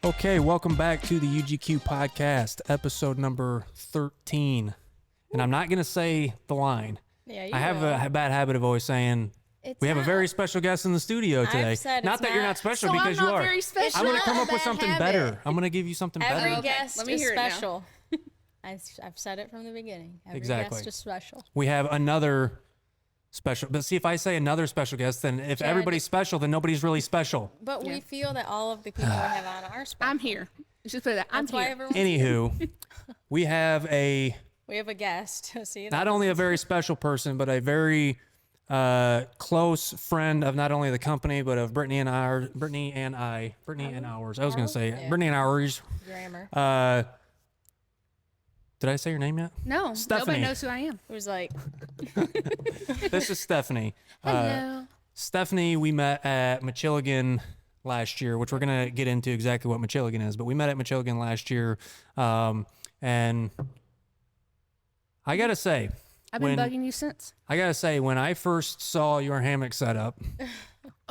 Okay, welcome back to the UGQ Podcast, episode number 13. And I'm not going to say the line. Yeah, you I have will. a bad habit of always saying, we have a very special guest in the studio today. Not that you're not special, So because I'm you not are. very special. I'm going to It's come not up a with bad something habit. better. I'm going to give you something Every better. guest let me is hear it now. special. I've said it from the beginning. Every Exactly. guest is special. We have another special. But see, if I say another special guest, then if everybody's special, then nobody's really special. But we feel that all of the people we have on are special. I'm here. Just put that. I'm That's why here. everyone's Anywho, we have we have a guest. See, not only a very special person, but a very close friend of not only the company, but of Brittany and ours. I was going to say Yeah. Brittany and ours. grammar. Did I say your name yet? No, Stephanie. nobody knows who I am. It was like, This is Stephanie. Hello. Stephanie, we met at miCHILIgan last year, which we're going to get into exactly what miCHILIgan is, but we met at miCHILIgan last year. And I got to say, I've been bugging you since. when I first saw your hammock setup,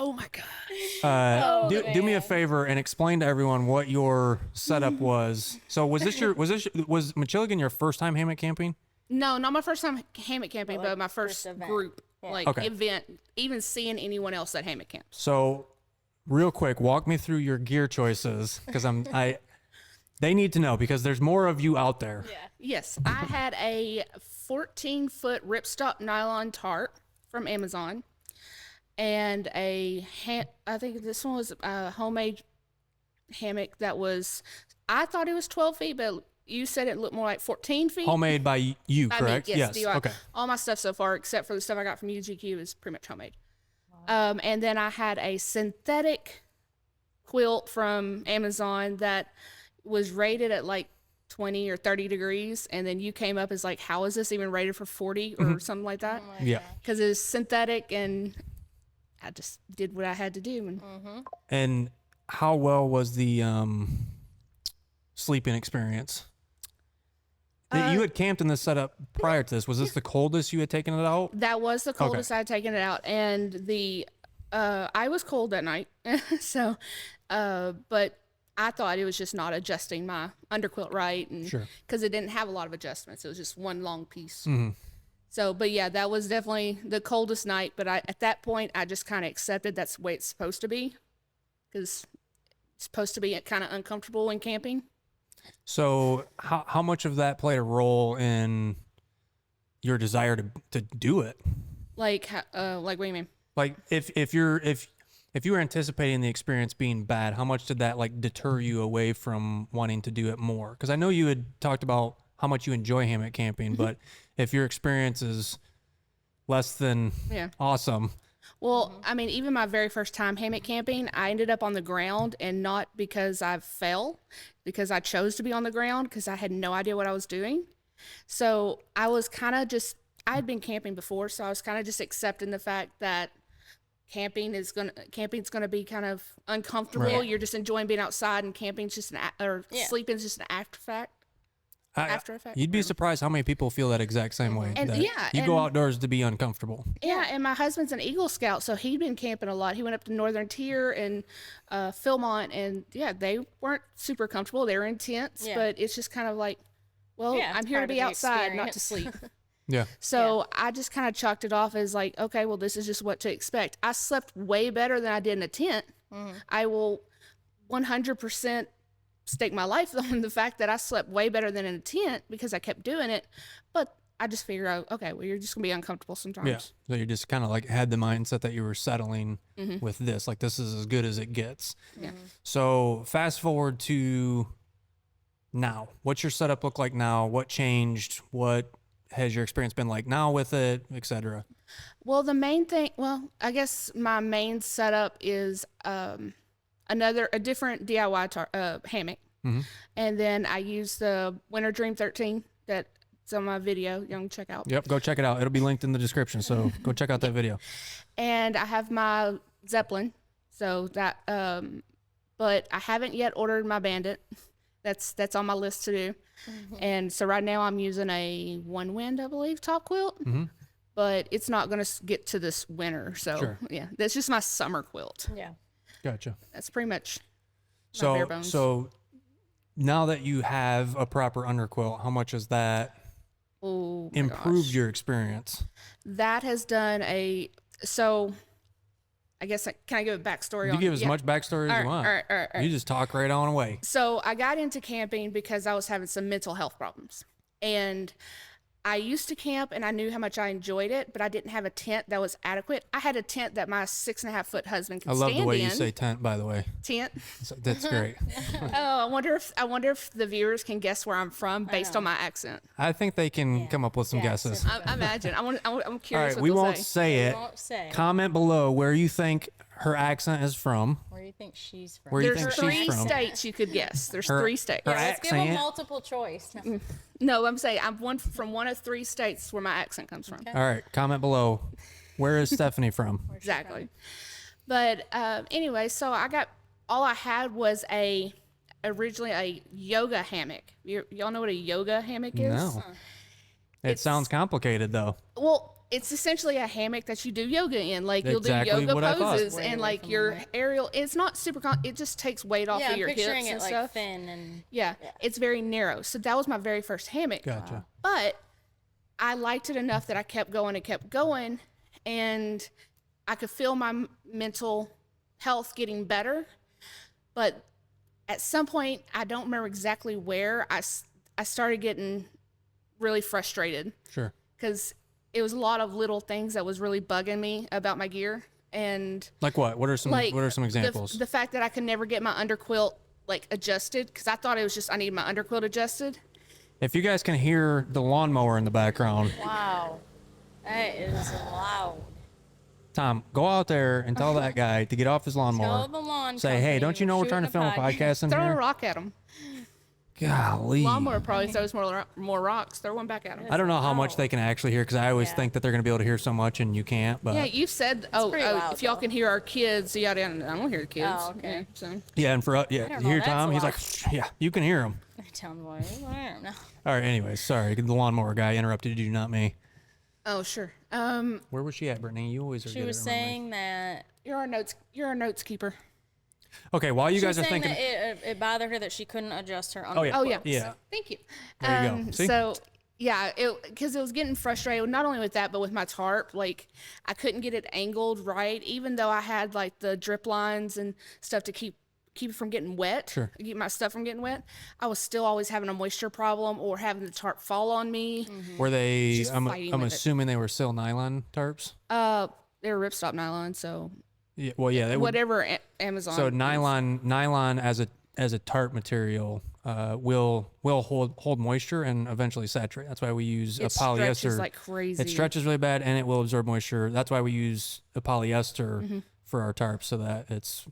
Oh my god. do me a favor and explain to everyone what your setup was. So was miCHILIgan your first time hammock camping? No, not my first time hammock camping, But like but my first first event. group Yeah. like event. Even seeing anyone else at hammock camps. So real quick, walk me through your gear choices, because they need to know, because there's more of you out there. yeah. Yes, I had a 14-foot ripstop nylon tarp from Amazon, and I think this one was a homemade hammock that was. I thought it was 12 feet, but you said it looked more like 14 feet. Homemade by you, I correct? mean, yes, DIY. Okay. All my stuff so far, except for the stuff I got from UGQ, is pretty much homemade. And then I had a synthetic quilt from Amazon that was rated at like 20 or 30 degrees, and then you came up as like, how is this even rated for 40 or something like that? Yeah. Because it's synthetic, and I just did what I had to do. And And how well was the sleeping experience? You had camped in this setup prior to this. Was this the coldest you had taken it out? that was the coldest I had taken it out, and the I was cold that night, so but I thought it was just not adjusting my underquilt right, and Sure. because it didn't have a lot of adjustments, it was just one long piece. Mm-hmm. So, but yeah, that was definitely the coldest night. But at that point, I just kind of accepted that's the way it's supposed to be, because it's supposed to be kind of uncomfortable in camping. So how much of that played a role in your desire to do it? Like what do you mean? Like if you were anticipating the experience being bad, how much did that like deter you away from wanting to do it more? Because I know you had talked about how much you enjoy hammock camping, but if your experience is less than awesome. Well, I mean, even my very first time hammock camping, I ended up on the ground, and not because I fell, because I chose to be on the ground because I had no idea what I was doing. So I was kind of just, I had been camping before, so I was kind of just accepting the fact that camping's gonna be kind of uncomfortable. Right. You're just enjoying being outside, and camping's just sleeping's just an after effect. You'd be surprised how many people feel that exact same way. And that you and go outdoors to be uncomfortable. Yeah, and my husband's an Eagle Scout, so he'd been camping a lot. He went up to Northern Tier and Philmont, and yeah, they weren't super comfortable. They were in tents, but it's just kind of like, well, Yeah, I'm it's here to part of be the outside, not to experience. sleep. Yeah. So I just kind of chalked it off as like, okay, well, this is just what to expect. I slept way better than I did in a tent. I will 100% stake my life on the fact that I slept way better than in a tent because I kept doing it. But I just figured out, okay, well, you're just gonna be uncomfortable sometimes. Yeah. So you just kind of like had the mindset that you were settling with this, like this is as good as it gets. Yeah. So fast forward to now. What's your setup look like now? What changed? What has your experience been like now with it, etc.? Well, I guess my main setup is a different DIY hammock. And then I use the Winter Dream 13 that's on my video. You can check out. Yep, go check it out. It'll be linked in the description, so go check out that video. And I have my Zeppelin, so that but I haven't yet ordered my Bandit. That's on my list to do. And so right now I'm using a One Wind, I believe, top quilt. But it's not going to get to this winter. So Sure. yeah, that's just my summer quilt. Yeah. Gotcha. That's pretty much. bare bones. So now that you have a proper underquilt, how much has that Oh, my improved gosh. your experience? That has done so I guess, can I give a backstory You on give as much backstory as you want. All right. You just talk right on away. So I got into camping because I was having some mental health problems. And I used to camp and I knew how much I enjoyed it, but I didn't have a tent that was adequate. I had a tent that my 6.5-foot husband could I stand love in. the way you say tent, by the way. Tent. That's great. Oh, I wonder if the viewers can guess where I'm from based on my accent. I think they can come up with some Yes. guesses. I imagine. I'm All curious. right, what we they'll won't say. say it. Won't say Comment below where you think her accent is from. where you think she's from. Where you There's think three she's from. states you could guess. There's Her- 3 states. her Let's give them accent. multiple choice. No. No, I'm saying I'm from one of 3 states where my accent comes from. All right, comment below. Where is Stephanie from? Exactly. But anyway, so all I had was originally a yoga hammock. Y'all know what a yoga hammock is? No. It sounds complicated though. Well, it's essentially a hammock that you do yoga in. Like you'll Exactly do yoga what I thought. poses Way and away like from your that. aerial. It's not super. It just takes weight off Yeah, of I'm your hips picturing and it like stuff. thin and Yeah, it's very narrow. So that was my very first hammock. Gotcha. But I liked it enough that I kept going, and I could feel my mental health getting better. But at some point, I don't remember exactly where, I started getting really frustrated Sure. because it was a lot of little things that was really bugging me about my gear. And Like what? What are some like examples? The fact that I could never get my underquilt like adjusted, because I thought it was just I needed my underquilt adjusted. If you guys can hear the lawnmower in the background, wow, that is loud. Tom, go out there and tell that guy to get off his Tell lawnmower. the lawn Say, hey, company don't you know we're trying to shooting film a podcast in Throw a here? rock at them. Golly. Lawnmower probably throws more rocks. Throw one back at them. I don't know how much Wow. they can actually hear because I always Yeah. think that they're going to be able to hear so much and you can't. But Yeah, you said, pretty loud, if y'all though. can hear our kids, I don't hear the kids. Oh, okay. Yeah, so yeah, and for us, yeah, don't you know, hear that's Tom? a He's lot. like, yeah, you can hear him. Tell them what I don't know. All right, anyways, sorry, the lawnmower guy interrupted you, not me. oh sure. Where was she at, Brittany? You always are She good was at remembering. saying that You're our notes keeper. Okay, while you she guys was are saying thinking, that it bothered her that she couldn't adjust her. Oh, yeah. Oh yeah. Yeah. Thank you. There you go. See? So yeah, because it was getting frustrated not only with that but with my tarp. Like I couldn't get it angled right, even though I had like the drip lines and stuff to keep it from getting wet. Sure. Keep my stuff from getting wet. I was still always having a moisture problem or having the tarp fall on me. were they? Just I'm fighting with it. assuming they were still nylon tarps. They were ripstop nylon, so Yeah. Well, yeah. They would, whatever Amazon. so is. nylon as a tarp material will hold moisture and eventually saturate. That's why we use It a polyester. stretches like crazy. It stretches really bad and it will absorb moisture. That's why we use a polyester Mm-hmm. for our tarps so that it's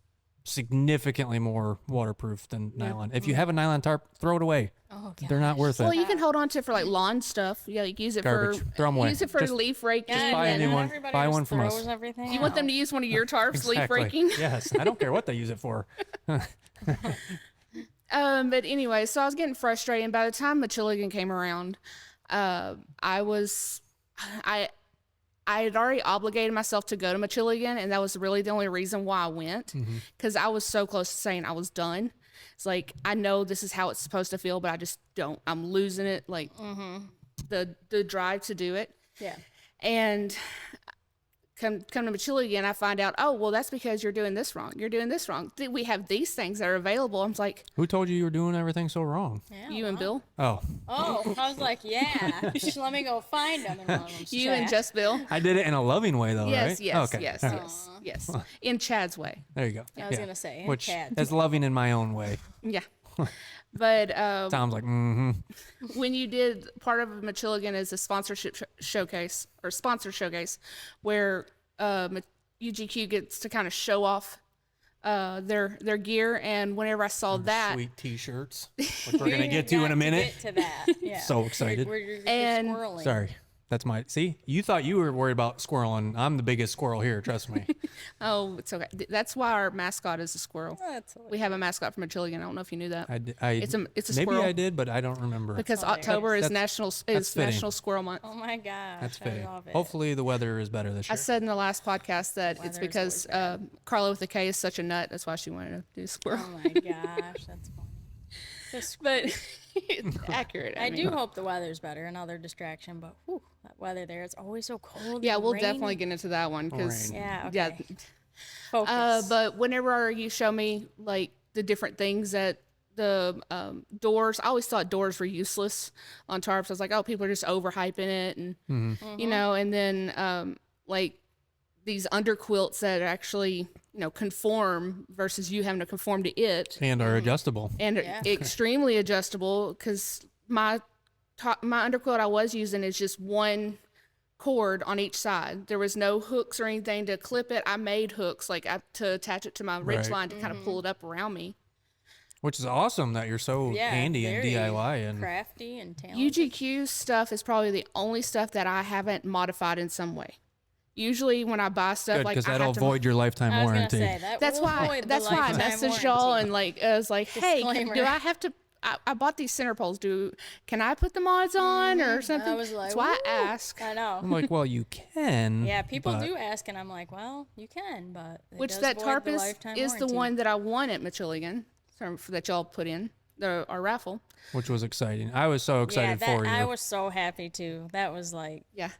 significantly more waterproof than nylon. If you have a nylon tarp, throw it away. Oh, They're not worth Well, it. you can hold on to it for like lawn stuff. Yeah, like use it Garbage. for Throw 'em away. Use it for Just- leaf raking. Yeah, buy a and new then one. everybody Buy else one from us. throws everything You want them out. to use one of your tarps, leaf raking? Yes. I don't care what they use it for. But anyway, so I was getting frustrated. And by the time miCHILIgan came around, I had already obligated myself to go to miCHILIgan, and that was really the only reason why I went, because I was so close to saying I was done. It's like I know this is how it's supposed to feel, but I just don't. I'm losing it, like the drive to do it. Yeah. And come to miCHILIgan, I find out, oh, well, that's because you're doing this wrong. You're doing this wrong. We have these things that are available. I'm like, Who told you you were doing everything so wrong? Yeah, you and well. Bill, Oh, Oh, I was like, yeah. Just let me go find them. And you and just Bill. I did it in a loving way though, Yes, right? yes, Okay. yes, all right. yes, yes. In Chad's way. There you go. I was gonna say, Which Chad. is loving in my own way. Yeah. But Tom's like, mm-hmm. when you did part of miCHILIgan is a sponsorship showcase or sponsor showcase where UGQ gets to kind of show off their gear, and whenever I saw that, Sweet t-shirts, which we're gonna get to in a minute. Get to that. Yeah. So excited. We're And- squirreling. Sorry. That's my, see, you thought you were worried about squirrel, and I'm the biggest squirrel here, trust me. Oh, it's okay. That's why our mascot is a squirrel. That's We have a mascot from miCHILIgan. I don't know if you knew that. It's a maybe squirrel. I did, but I don't remember. Because hilarious. October is That's National fitting. Squirrel Month. Oh my gosh. That's I fitting. love it. Hopefully the weather is better this I year. said in the last podcast that it's Weather's because always bad. Carla with a K is such a nut. That's why she wanted to do squirrel. Oh my gosh, that's funny. Just, But it's accurate. I mean. do hope the weather's better. Another distraction, but whew, that weather there, it's always so cold. Yeah, and we'll rainy. definitely get into that one because Rain. Yeah, yeah. okay. Focus. But whenever you show me like the different things that the doors, I always thought doors were useless on tarps. I was like, oh, people are just overhyping it, and Mm-hmm. you know, and then like these underquilts that actually conform versus you having to conform to it, And are adjustable. and Yeah. extremely adjustable because my underquilt I was using is just one cord on each side. There was no hooks or anything to clip it. I made hooks to attach it to my ridge Right. line to kind of pull it up around me. Which is awesome that you're so Yeah, handy in very DIY. And crafty and talented. UGQ stuff is probably the only stuff that I haven't modified in some way. Usually when I buy stuff, good, like because I that'll have to. void your lifetime I was gonna warranty. say that. That's will why. void the That's why I lifetime messaged y'all warranty. and I was like, "Hey, Disclaimer. do I have to? I bought these center poles. Can I put the mods on or something?" was like, That's why "Woo." I ask. I know. I'm like, well, you can. Yeah, people but do ask, and I'm like, well, you can, but it Which does that void tarp the is lifetime the warranty. one that I won at miCHILIgan, that y'all put in our raffle. Which was exciting. I was so excited yeah, for you. I was so happy too. That was like, Yeah.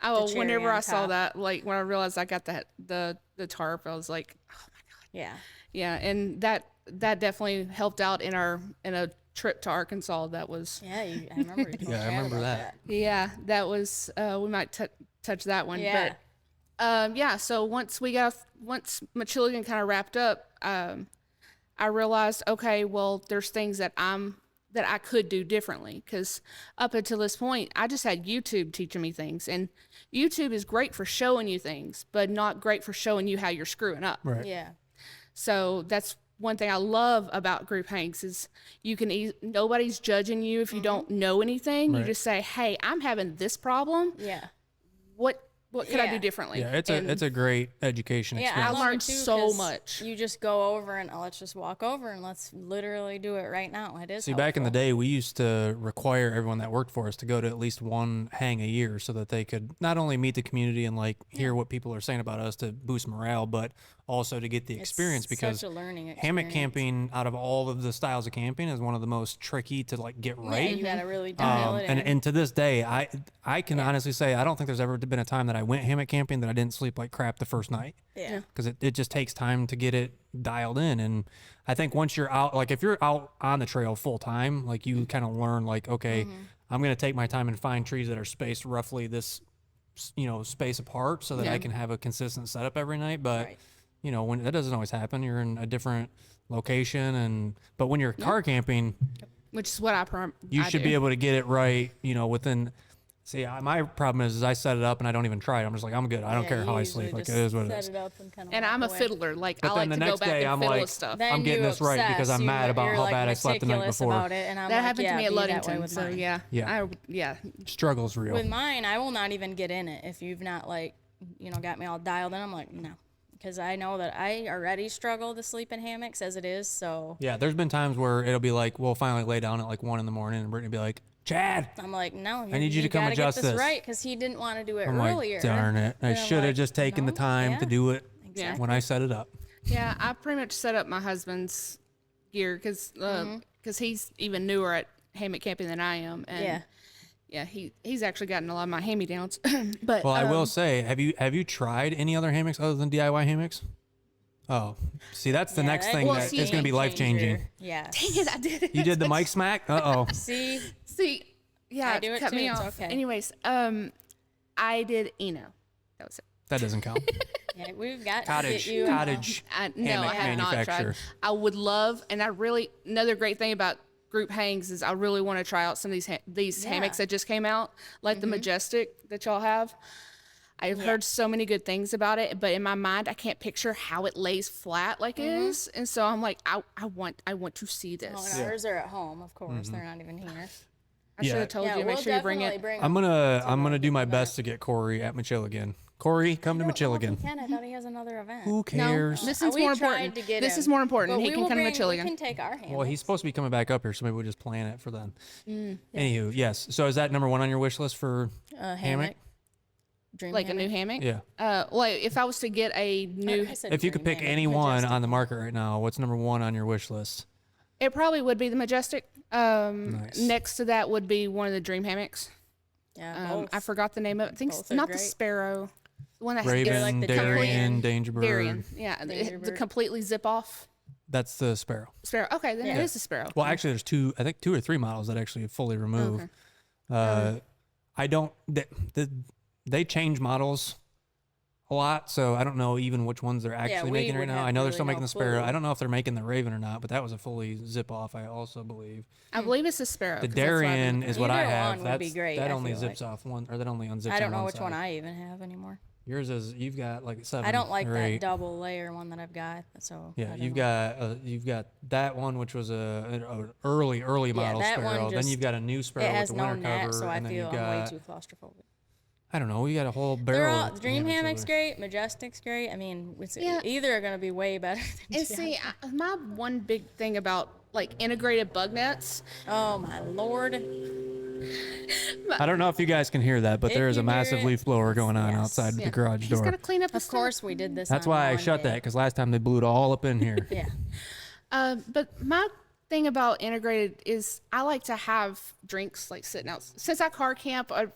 Oh, cherry whenever on I saw top. that, like when I realized I got the tarp, I was like, oh my god. yeah, Yeah, and that definitely helped out in a trip to Arkansas. That was yeah. I remember. You told Yeah, I Chad remember about that. yeah, that was we might touch that one. Yeah. But yeah, so once miCHILIgan kind of wrapped up, I realized, okay, well, there's things that I could do differently, because up until this point, I just had YouTube teaching me things, and YouTube is great for showing you things, but not great for showing you how you're screwing up. right. Yeah, So that's one thing I love about group hanks is you can nobody's judging you if you don't know anything. You Right. just say, "Hey, I'm having this problem. yeah. What could I do Yeah. differently?" Yeah, it's And a great education Yeah, experience. I I love learned it too, so 'cause much. You just go over and let's just walk over and let's literally do it right now. It is. See, back in the helpful. day, we used to require everyone that worked for us to go to at least one hang a year so that they could not only meet the community and hear what people are saying about us to boost morale, but also to get the It's experience, because such a learning hammock experience. camping out of all of the styles of camping is one of the most tricky to get Yeah, right. you gotta really dial it in. And to this day, I can honestly say I don't think there's ever been a time that I went hammock camping that I didn't sleep like crap the first night, yeah. because it just takes time to get it dialed in. And I think once you're out, like if you're out on the trail full time, like you kind of learn okay, I'm going to take my time and find trees that are spaced roughly this, space apart so that I can have a consistent setup every night. But Right. when that doesn't always happen, you're in a different location, but when you're car camping, which is what you I should do. be able to get it right, within. See, my problem is I set it up and I don't even try it. I'm just like, I'm good. I don't Yeah, care how you I usually sleep. Like, it just is what it set is. it up and kinda And walk I'm a away. fiddler. Like But I then like the to go next back day, and I'm fiddle like, with stuff. Then I'm getting you this right because I'm obsess. mad about You're, how like, bad I slept the night meticulous before. About it, and I'm That like, happened yeah, to me at be that way Ludington. with So mine. yeah. Yeah. Yeah. Struggle's real. With mine, I will not even get in it if you've not got me all dialed in. I'm like, no, because I know that I already struggle to sleep in hammocks as it is. So Yeah, there's been times where it'll be like, we'll finally lay down at 1 a.m. and Brittany will be like, Chad, I'm like, no, I need you to come gotta adjust get this this. right, because he didn't want to do it I'm earlier. like, darn it. I And I'm should have like, just taken the no, time yeah, to do it exactly. when I set it up. Yeah, I pretty much set up my husband's gear because he's even newer at hammock camping than I am, and Yeah. he's actually gotten a lot of my hand-me-downs. But Well, I will say, have you tried any other hammocks other than DIY hammocks? Oh, see, that's the Yeah, next that thing is that see, is going to be game life changing. changer. Yeah. dang it, I did it. You did the mic smack? Uh-oh. See, See, yeah, I do it cut too, me it's off. okay. Anyways, I did Eno. That was it. That doesn't count. yeah, we've got Cottage. to get you. Cottage. No, I hammock have not tried. manufacturer. I would love, and another great thing about group hangs is I really want to try out some of these hammocks that just came out, like the Majestic that y'all have. I've heard so many good things about it, but in my mind, I can't picture how it lays flat like it is, and so I'm like, I want to see Oh, this. and ours are at home, of course. They're not even here. I should have told you. Make sure you bring it. I'm gonna do my best to get Corey at miCHILIgan. Corey, come to miCHILIgan. I thought he has another event. Who cares? No, this is more important. This is more important. He can come to miCHILIgan. We can take our hammocks. Well, he's supposed to be coming back up here, so maybe we'll just plan it for then. Anywho, yes. So is that number 1 on your wish list for hammock? Dream Like hammock. a new hammock? Yeah. Well, if I was to get a new, I said If you could dream pick hammock, any one majestic. on the market right now, what's number 1 on your wish list? it probably would be the Majestic. Nice. Next to that would be one of the Dream hammocks. Yeah, both. I forgot the name of it. I think Both it's are not the great. Sparrow. The one that Raven, like the Darien, Darien. Dangerbird. Darien. Yeah, Danger the bird. completely zip off That's the Sparrow. Sparrow. Okay, then it Yeah. is the Sparrow. Well, actually, there's 2 or 3 models that actually fully remove. I don't. They change models a lot, so I don't know even which ones they're actually we making right would now. have I know they're really still making no the Sparrow. clue. I don't know if they're making the Raven or not, but that was a fully zip off. I also believe I believe it's the Sparrow. the 'cause that's what I've been Darien looking is at. what I Either have. one would be great, that I only feel zips like. off one, or that only unzips. I don't on know one which one side. I even have anymore. Yours is you've got like 7. I don't like or that 8. double layer one that I've got. So I Yeah, don't you've know. got that one, which was a early model that one Sparrow. Then just- you've got a new Sparrow It with has the no winter net, cover, so I and then feel you've I'm way got too claustrophobic. I don't know. We got a whole barrel. They're all of Dream hammocks over Hammock's there. great, Majestic's great. I mean, Yeah. either are gonna be way better than And see, my one big thing about like integrated bug nets. Oh my lord! I don't know if you guys can hear that, but If there is a you hear massive it, leaf blower going on yes. outside the Yeah. garage He's door. got to clean up his Of course, we did this. That's on why I one shut day. that, because last time they blew it all up in here. Yeah. But my thing about integrated is I like to have drinks like sitting out. Since I car camp, I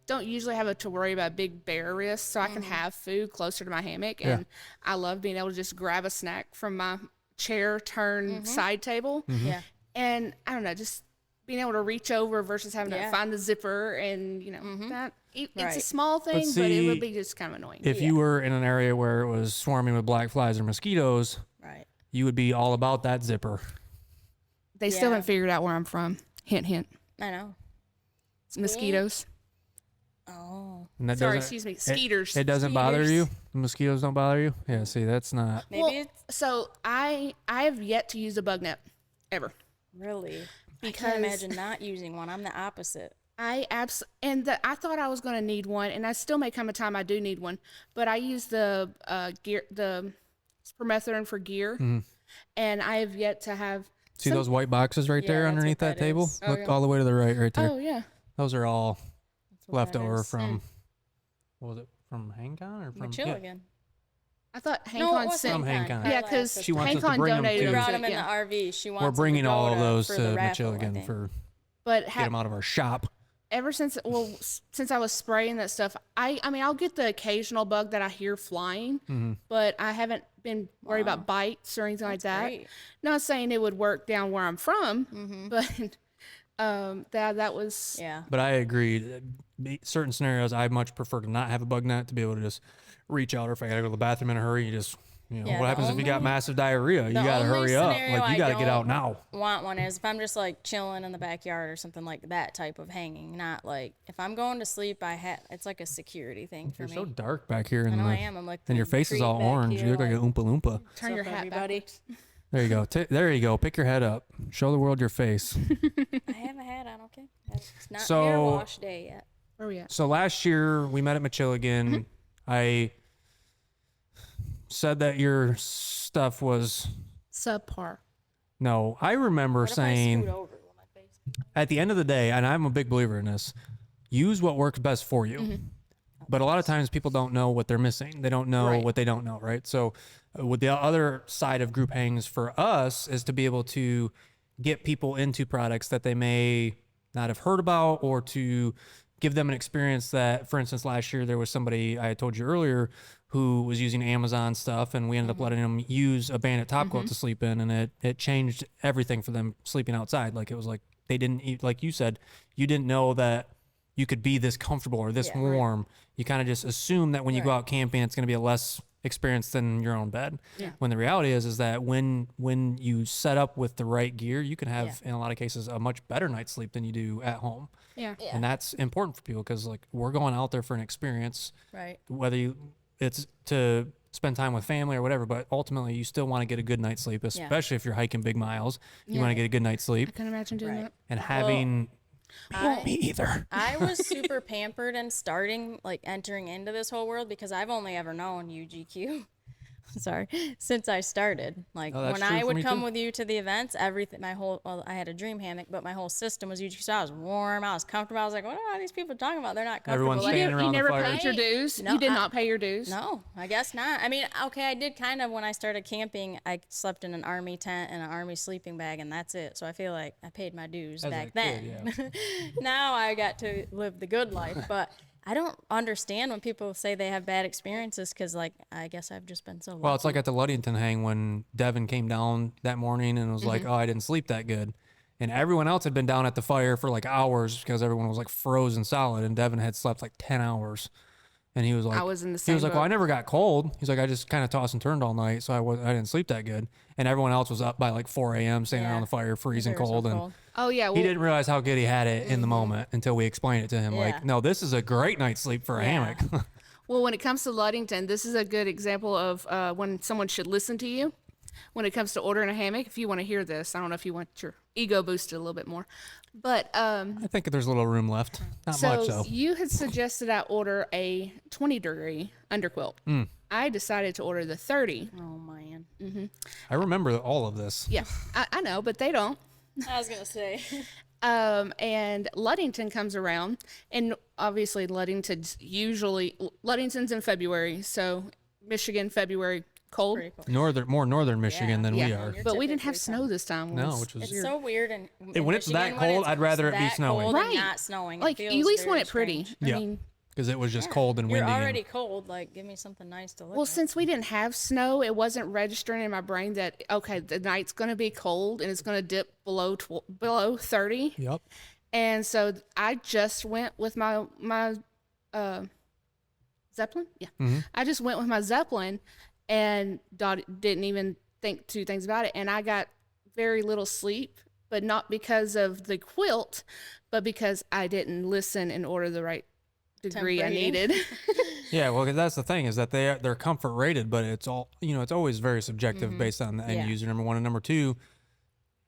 don't usually have to worry about big bear risks, so I can have food closer to my hammock. And I love being able to just grab a snack from my chair turn side table. Yeah. And I don't know, just being able to reach over versus having to Yeah. find the zipper and, that it's a Right. small thing, but it see, would be just kind of annoying. If you were in an area where it was swarming with black flies or mosquitoes, Right. you would be all about that zipper. They still Yeah. haven't figured out where I'm from. Hint, hint. I know. It's mosquitoes. Oh. And that Sorry, doesn't- excuse me. Skeeters. It doesn't bother Skeeters. you? The mosquitoes don't bother you? Yeah, see, that's not. Maybe Well, it's so I have yet to use a bug net ever. really. I Because- can't imagine not using one. I'm the opposite. I I thought I was going to need one, and I still may come a time I do need one. But I use the gear, the permethrin for gear, and I have yet to have. See those white boxes right Yeah, there that's underneath what that that table? is. Oh, Look yeah. all the way to the right there. Oh yeah, Those are all That's what left that over is. from, what was it, from HangCon or from? miCHILIgan. I thought No, it Hankon wasn't sent. From Hankon. Yeah, because She wants us to Hankon bring them donated to- We them brought to them in yeah. the RV. She wants We're them to bringing go all of those for to the raffle, I miCHILIgan think. for But get them out of our shop. ever since since I was spraying that stuff, I mean I'll get the occasional bug that I hear flying, but I haven't been worried about bites or anything like that. Great. Not saying it would work down where I'm from, but that was Yeah. But I agree. Certain scenarios, I much prefer to not have a bug net, to be able to just reach out, or if I gotta go to the bathroom in a hurry, you just, Yeah, what the happens if you got only- massive diarrhea? You the gotta only hurry up. scenario Like, you I gotta get out don't now. Want one is if I'm just like chilling in the backyard or something like that type of hanging. Not like if I'm going to sleep, it's like a security thing for You're me. so dark back here. I In know the, I am. I'm like and your the face is creep all back orange. here, You look like an Oompa Loompa. turn your What's up, hat everybody? backwards. There you go. There you go. Pick your head up. Show the world your face. I have a hat on. Okay. It's not So- hair wash day yet. Where we at? So last year we met at miCHILIgan. I said that your stuff was Subpar. no. I remember What if I saying scoot over? Will my face- at the end of the day, and I'm a big believer in this, use what works best for you. But a lot of times people don't know what they're missing. They don't know Right. what they don't know, right? So with the other side of group hangs for us is to be able to get people into products that they may not have heard about, or to give them an experience that, for instance, last year there was somebody I had told you earlier who was using Amazon stuff, and we ended up letting them use a Bandit top coat to sleep in, and it changed everything for them sleeping outside. Like, it was like they didn't eat, like you said, you didn't know that you could be this comfortable or this Yeah, right. warm. You kind of just assume that when you go Right. out camping, it's going to be a less experience than your own bed. Yeah. When the reality is that when you set up with the right gear, you can have, in a lot of cases, a much better night's sleep than you do at home. Yeah. And that's important for people, because like, we're going out there for an experience, Right. whether it's to spend time with family or whatever, but ultimately you still want to get a good night's sleep, especially if you're hiking big miles. You want to get a good night's sleep. I can imagine doing Right. that. And having Me either. I was super pampered and entering into this whole world because I've only ever known UGQ. Sorry, since I started. Like Oh, that's when true I for would me come too. with you to the events, everything, I had a dream hammock, but my whole system was UGQ. So I was warm, I was comfortable. I was like, what are these people talking about? They're not comfortable. Everyone's Like, standing You around the never fire. paid your dues. No, You did I- not pay your dues. No, I guess not. I mean, okay, I did kind of when I started camping. I slept in an army tent and an army sleeping bag, and that's it. So I feel like I paid my dues As a back kid, then. Now I got to live the good life, but I don't understand when people say they have bad experiences because, like, I guess I've just been so lucky. Well, it's like at the Ludington hang when Devin came down that morning and was like, "Oh, I didn't sleep that good," and everyone else had been down at the fire for like hours because everyone was like frozen solid, and Devin had slept like 10 hours, and he was like, I was in the He was same like, "Well, boat. I never got cold." He's like, "I just kind of tossed and turned all night, so I didn't sleep that good," and everyone else was up by like 4 a.m. standing Yeah. around the fire, freezing They were so cold, and cold. Oh yeah. he Well, didn't realize how good he had it in the moment until we explained it to him. Yeah. Like, no, this is a great night's sleep for a Yeah. hammock. Well, when it comes to Ludington, this is a good example of when someone should listen to you. When it comes to ordering a hammock, if you want to hear this, I don't know if you want your ego boosted a little bit more, but I think there's a little room left. Not so much though. you had suggested I order a 20-degree underquilt. I decided to order the 30. Oh man, I remember all of this. Yeah, I know, but they don't. I was gonna say. And Ludington comes around, and obviously Ludington's in February, so Michigan February cold. Pretty cool. More northern Michigan than we Yeah. are. You're But we didn't have typically snow this time. No, once. which was It's so weird, and when it's that cold, I'd rather it be that snowing. cold and Right. not snowing. It Like, you at feels least very want it pretty. strange. Yeah. I mean, because it was just cold and You're windy. already cold. Like, give me something nice to look well, at. since we didn't have snow, it wasn't registering in my brain that, okay, the night's going to be cold and it's going to dip below 30. Yep. And so I just went with my Zeppelin. Yeah. Mm-hmm. I just went with my Zeppelin and didn't even think two things about it. And I got very little sleep, but not because of the quilt, but because I didn't listen and order the right degree I Temp rating. needed. Yeah, well, 'cause that's the thing is that they're comfort rated, but it's all it's always very subjective based on the end Yeah. user. Number one, and number two,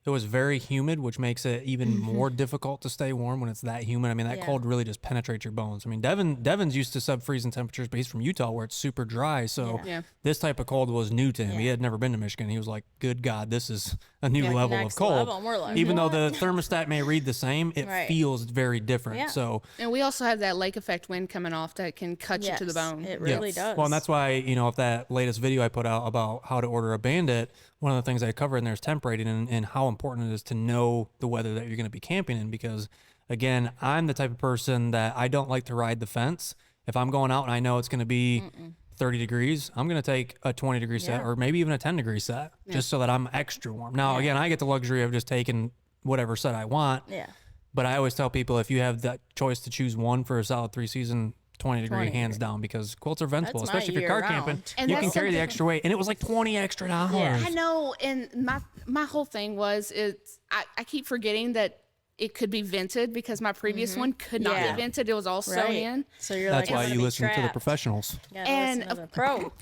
it was very humid, which makes it even more difficult to stay warm when it's that humid. I mean, that Yeah. cold really just penetrates your bones. I mean, Devin's used to sub-freezing temperatures, but he's from Utah where it's super dry. So Yeah. this type of cold was new to him. He Yeah. had never been to Michigan. He was like, "Good God, this is a new level of Next cold." level, and we're like, Even though "What?" the thermostat may read the same, it Right. feels very different. Yeah. So And we also have that lake effect wind coming off that can cut you to the Yes, bone. It really does. Well, and that's why, if that latest video I put out about how to order a Bandit, one of the things I cover in there is temp rating and how important it is to know the weather that you're going to be camping in. Because, again, I'm the type of person that I don't like to ride the fence. If I'm going out and I know it's going to be 30 degrees, I'm going to take a 20-degree set Yeah. or maybe even a 10-degree set just so that I'm extra warm. Now, again, I get the luxury of just taking whatever set I want. Yeah. But I always tell people if you have that choice to choose one for a solid 3-season, 20-degree 20 hands down, because quilts are ventable, That's my especially if you're car year-round. camping. And You can that's carry the something- extra weight, and it was like $20 extra. Yeah. I know, and my whole thing was I keep forgetting that it could be vented because my previous one could not Yeah. be vented. It was all sewn Right. in. So you're That's like, why I'm you gonna be listen to the trapped. professionals. Gotta And listen to the pro.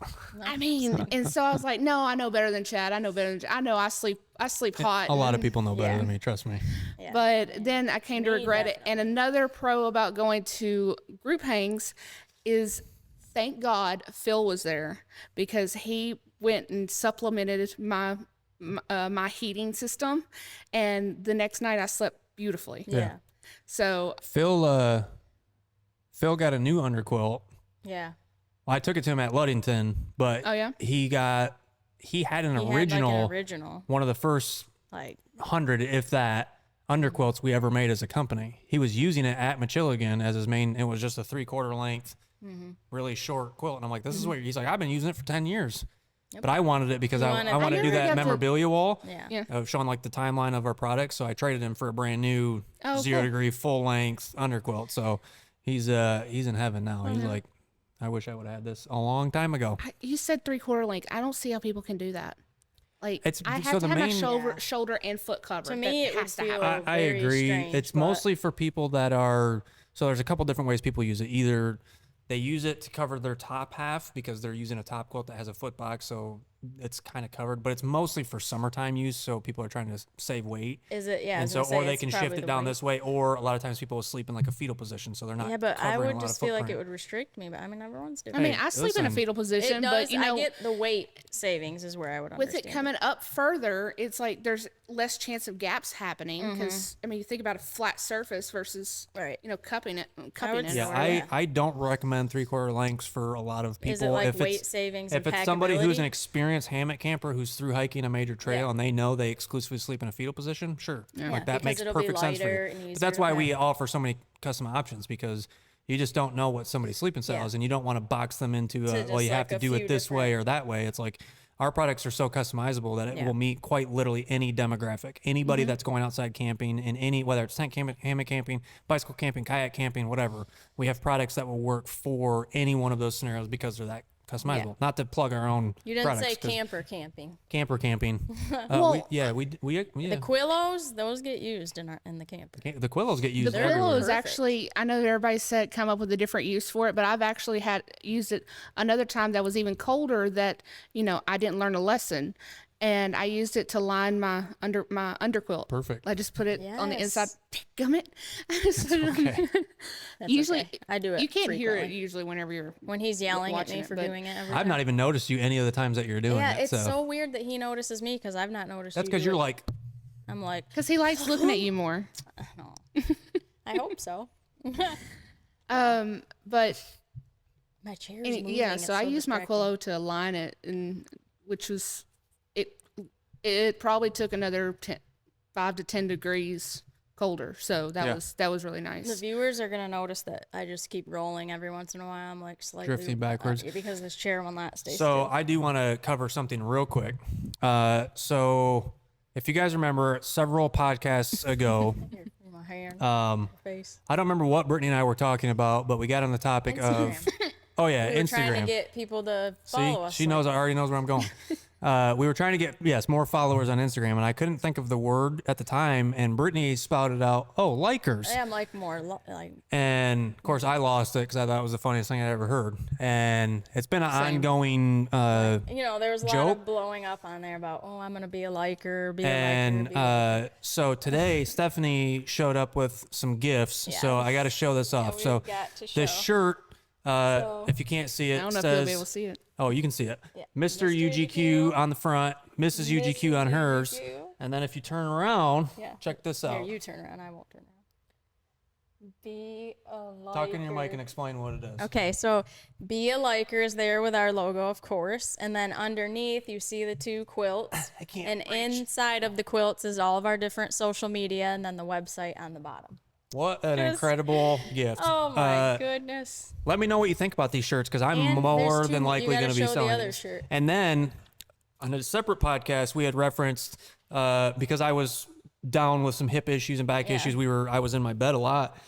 I mean, and so I was like, no, I know better than Chad. I know I sleep hot. A lot of and- people know better Yeah. than me, trust me. Yeah. But then I came to Me, regret it. And another pro about going to group hangs is, thank God Phil was there because he went and supplemented my heating system, and the next night I slept beautifully. Yeah. So Phil got a new underquilt. Yeah. Well, I took it to him at Ludington, but Oh, yeah? he had an He had original, like an original. one of the first Like, 100, if that, underquilts we ever made as a company. He was using it at miCHILIgan as his main. It was just a 3/4 length, really short quilt. And I'm like, this is what he's like. I've been using it for 10 years. But I wanted it because I want to do never that got to- memorabilia wall yeah. of showing like the timeline of our products. So I traded him for a brand new Oh, cool. 0-degree full length underquilt. So he's in heaven now. He's Oh, like, I wish I would have had this a long time ago. you said 3/4 length. I don't see how people can do that. Like, It's- I so have the to have main- a shoulder and foot cover. To me, That it would has to feel- happen. I very agree. strange, It's but- mostly for people that are, so there's a couple different ways people use it. Either they use it to cover their top half because they're using a top quilt that has a foot box. So it's kind of covered, but it's mostly for summertime use. So people are trying to save weight. Is it? Yeah. I And was so, gonna say, or they it's can shift probably it the down weight. this way, or a lot of times people will sleep in like a fetal position, so they're not. Yeah, but I covering a would lot just of feel like it footprint. would restrict me. But I mean, everyone's I different. mean, I sleep in a listen. fetal position, It does. but you know, I get the weight savings is where I would with understand. it coming up further, it's like there's less chance of gaps happening because I mean, you think about a flat surface versus Right. you know, cupping it. would Yeah, or I don't recommend 3/4 lengths for a lot of people. Is it like if weight it's, savings if and it's somebody who's an packability? experienced hammock camper who's through hiking a major trail Yeah. and they know they exclusively sleep in a fetal position, sure, Yeah, like that because makes it'll be perfect sense for lighter you. and But easier that's to why we pack. offer so many custom options, because you just don't know what somebody's sleeping style Yeah. is, and you don't want to box them into well, just you have like to a do few it this way different- or that way. It's like our products are so customizable that it Yeah. will meet quite literally any demographic. Anybody Mm-hmm. that's going outside camping in any, whether it's tent camping, hammock camping, bicycle camping, kayak camping, whatever, we have products that will work for any one of those scenarios because they're that customizable. Not to plug our own You didn't products, say 'cause camper camping. camper camping. Well, The Quillos, those get used in the camper. the Quillos get used The everywhere. pillow is Perfect. actually, I know everybody said come up with a different use for it, but I've actually used it another time that was even colder that, you know, I didn't learn a lesson. And I used it to line my underquilt. Perfect. I just put it on the inside. Yes. Gummit. I just put it on okay. there. That's Usually, okay. I do it. You can't hear it frequently. usually whenever you're. When he's yelling at watching me it, for but doing it every I've time. not even noticed you any of the times that you're doing Yeah, it. it's so weird that he notices me because I've not noticed. That's you because do you're it. like, I'm like, Because he likes looking at you more. no. I hope so. But My chair is moving. yeah, it's so I used my distracting. Quillo to line it, and which was it probably took another 5 to 10 degrees colder. So that was really The nice. viewers are gonna notice that I just keep rolling every once in a while. I'm like slightly Drifting backwards. because this chair will not stay so still. I do want to cover something real quick. So if you guys remember several podcasts ago, Here, my hand, face. I don't remember what Brittany and I were talking about, but we got on the topic of, Instagram. oh yeah, We were Instagram. trying to get people to See, follow us. she knows, already knows where I'm going. We were trying to get, yes, more followers on Instagram, and I couldn't think of the word at the time, and Brittany spouted out, oh, likers. I am like more like And of course, I lost it because I thought it was the funniest thing I'd ever heard. And it's been an ongoing, you know, there was a lot Joke. of blowing up on there about, oh, I'm gonna be a liker, be a liker. and Be a liker. so today Stephanie showed up with some gifts. Yeah. So I got to show this off. we've So got to the show. shirt, if you can't see it, I don't know if you'll says, be able to see it. oh, you can see it. Yeah. Mr. Mr. UGQ on the front, Mrs. UGQ on Mrs. hers. UGQ. And then if you turn around, Yeah. check this Here, out. you turn around. I won't turn around. Be a liker. Talk in your mic and explain what it is. Okay, so be a liker is there with our logo, of course, and then underneath you see the 2 quilts, I can't and inside of the quilts is all of our different social media, and then the website on the bottom. What an Yes. incredible gift. Oh my goodness! Let me know what you think about these shirts because I'm And more there's than two- likely you going gotta to be show the selling other these. shirt. And then on a separate podcast, we had referenced because I was down with some hip issues and back Yeah. issues. I was in my bed a lot,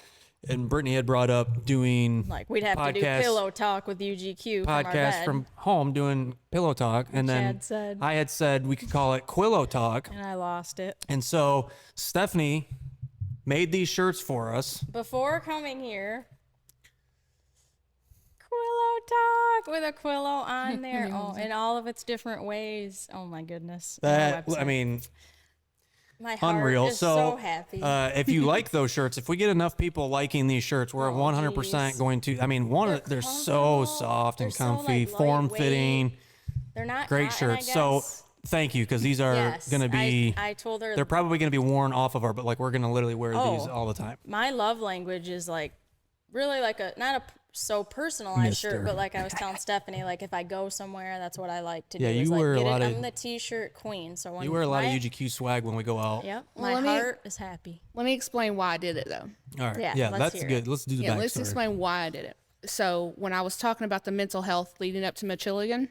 and Brittany had brought up doing Like we'd have to do podcasts- pillow talk with UGQ from our podcast bed. from home doing pillow talk, and then Chad said. I had said we could call it Quillo Talk, and I lost it. and so Stephanie made these shirts for us. Before coming here, Quillo Talk with a Quillo on there. Oh, in all of its different ways. Oh my goodness. On our That I website. mean. My heart Unreal. is so happy. If you like those shirts, if we get enough people liking these shirts, we're 100% geez. going to. I mean, they're so comfortable. soft and They're so, comfy, like, form lightweight. fitting, They're not great cotton, I shirts. So guess. thank you because these are Yes, going to be. I told her They're probably going to be worn off of our, but like we're going to literally wear these Oh. all the time. my love language is like really like not a so personalized Mister. shirt, but like I was telling Stephanie, like if I go somewhere, that's what I like to Yeah, do. is you like wear a get lot it. of- I'm the t-shirt queen. So when You wear a lot of my- UGQ swag when we go out. Yep, Well, my let me- heart is happy. Let me explain why I did it though. All right. Yeah, Yeah, let's that's hear good. it. Let's do the Yeah, backstory. let's explain why I did it. So when I was talking about the mental health leading up to miCHILIgan,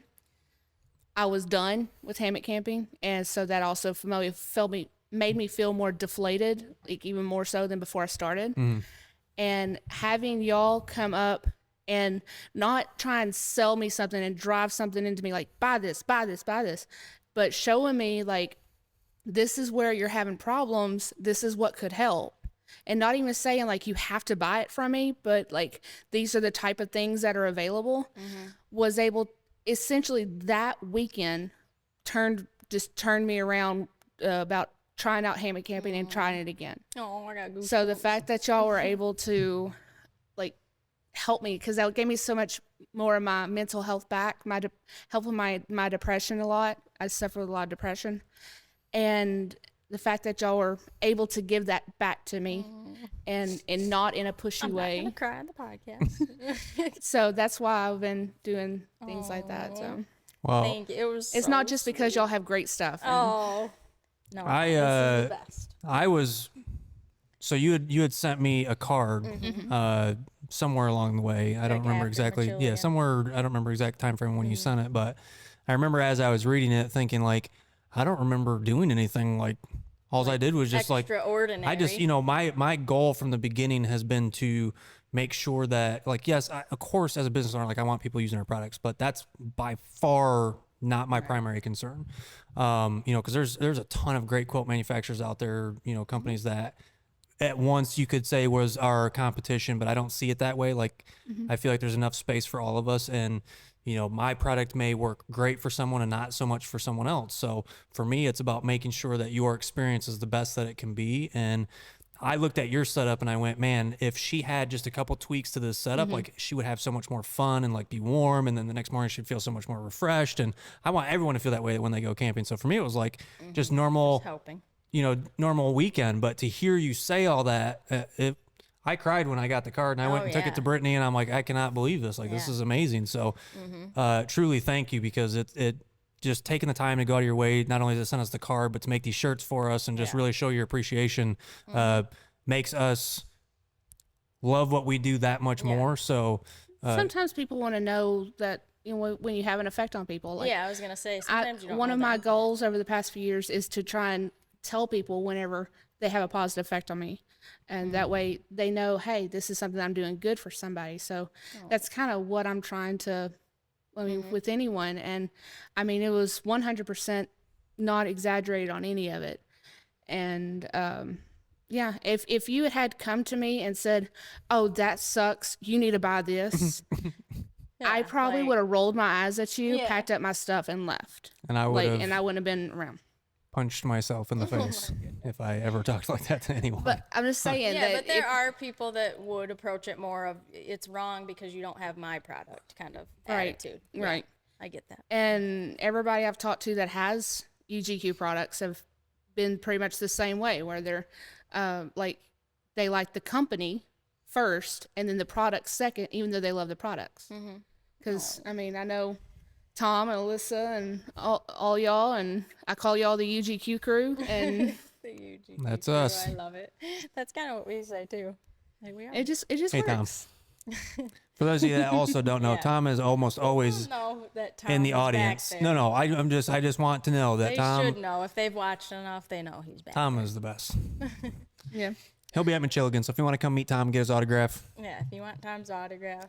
I was done with hammock camping, and so that also made me feel more deflated, like even more so than before I started. And having y'all come up and not try and sell me something and drive something into me like buy this, buy this, buy this, but showing me like this is where you're having problems, this is what could help. And not even saying like you have to buy it from me, but like these are the type of things that are available. Was able essentially that weekend turned me around about trying out hammock camping and trying it again. Oh, I got goosebumps. So the fact that y'all were able to like help me, because that gave me so much more of my mental health back, helping my depression a lot. I suffer with a lot of depression, and the fact that y'all were able to give that back to me, and not in a pushy way. I'm not gonna cry on the podcast. So that's why I've been doing things like that. So Well, Thank you. It was. it's so not just because y'all have great stuff. And Oh. No, I, this is the best. I was, so you had sent me a card, somewhere along the way. I don't Like remember after exactly. Yeah, miCHILIgan. somewhere, I don't remember exact time frame when you sent it, but I remember as I was reading it thinking like, I don't remember doing anything. Like all I did was just like, Extraordinary. I just, my goal from the beginning has been to make sure that like, yes, of course, as a business owner, like I want people using our products, but that's by far not my primary concern. Cause there's a ton of great quote manufacturers out there, companies that at once you could say was our competition, but I don't see it that way. Like I feel like there's enough space for all of us, and my product may work great for someone and not so much for someone else. So for me, it's about making sure that your experience is the best that it can be. And I looked at your setup and I went, man, if she had just a couple tweaks to this setup, like she would have so much more fun and like be warm. And then the next morning she'd feel so much more refreshed. And I want everyone to feel that way when they go camping. So for me, it was like just normal, helping. normal weekend. But to hear you say all that, I cried when I got the card, and I went and took it to Brittany, and I'm like, I cannot believe this. Like, this is amazing. So truly thank you, because it just taking the time to go out of your way, not only to send us the card, but to make these shirts for us and just really show your appreciation, makes us love what we do that much more. So sometimes people want to know that, when you have an effect on people. Like, I was gonna say sometimes you don't one know of my that. goals over the past few years is to try and tell people whenever they have a positive effect on me, and that way they know, hey, this is something I'm doing good for somebody. So that's kind of what I'm trying to, with anyone. And I mean, it was 100% not exaggerated on any of it. And if you had come to me and said, oh, that sucks, you need to buy this, I probably would have rolled my eyes at you, packed up my stuff, and left. and I would have And I wouldn't have been around. punched myself in the face if I ever talked like that to anyone. But I'm just saying that but there are people that would approach it more of it's wrong because you don't have my product kind of attitude. Yeah, right. I get that. And everybody I've talked to that has UGQ products have been pretty much the same way, where they're they like the company first and then the product second, even though they love the products. Because I know Tom and Alyssa and all y'all, and I call y'all the UGQ crew, and The UGQ That's crew, us. I love it. That's kind of what we say too. Like we are. it just Hey, Tom. works. For those of you that also don't know, Tom is almost always know that Tom in the is back audience. there. No, I just want to know that They Tom should know. If they've watched enough, they know he's back. Tom is the best. Yeah. He'll be at miCHILIgan, so if you want to come meet Tom, get his autograph. Yeah, if you want Tom's autograph.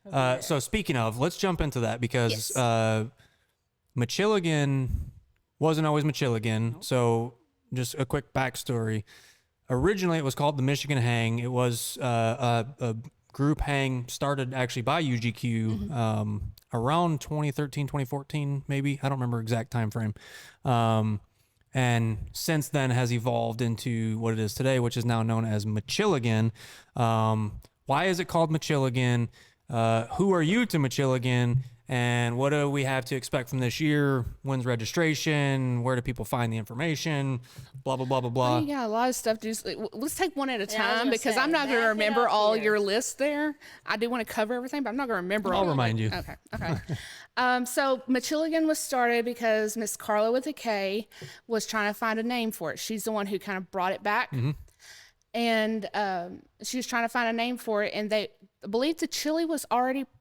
he'll be there. So speaking of, let's jump into that, because miCHILIgan wasn't always miCHILIgan. So just a quick backstory. Originally, it was called the Michigan Hang. It was a group hang started actually by UGQ around 2013, 2014, maybe. I don't remember exact time frame. And since then has evolved into what it is today, which is now known as miCHILIgan. Why is it called miCHILIgan? Who are you to miCHILIgan? And what do we have to expect from this year? When's registration? Where do people find the information? Blah, blah, blah, blah, blah. You got a lot of stuff. Just let's take one at a I was time, gonna because say, I'm not going to back it remember up all here. your list there. I do want to cover everything, but I'm not going to remember all. I'll remind you. Okay. So miCHILIgan was started because Miss Carla with a K was trying to find a name for it. She's the one who kind of brought it back. And she was trying to find a name for it, and I believe the chili was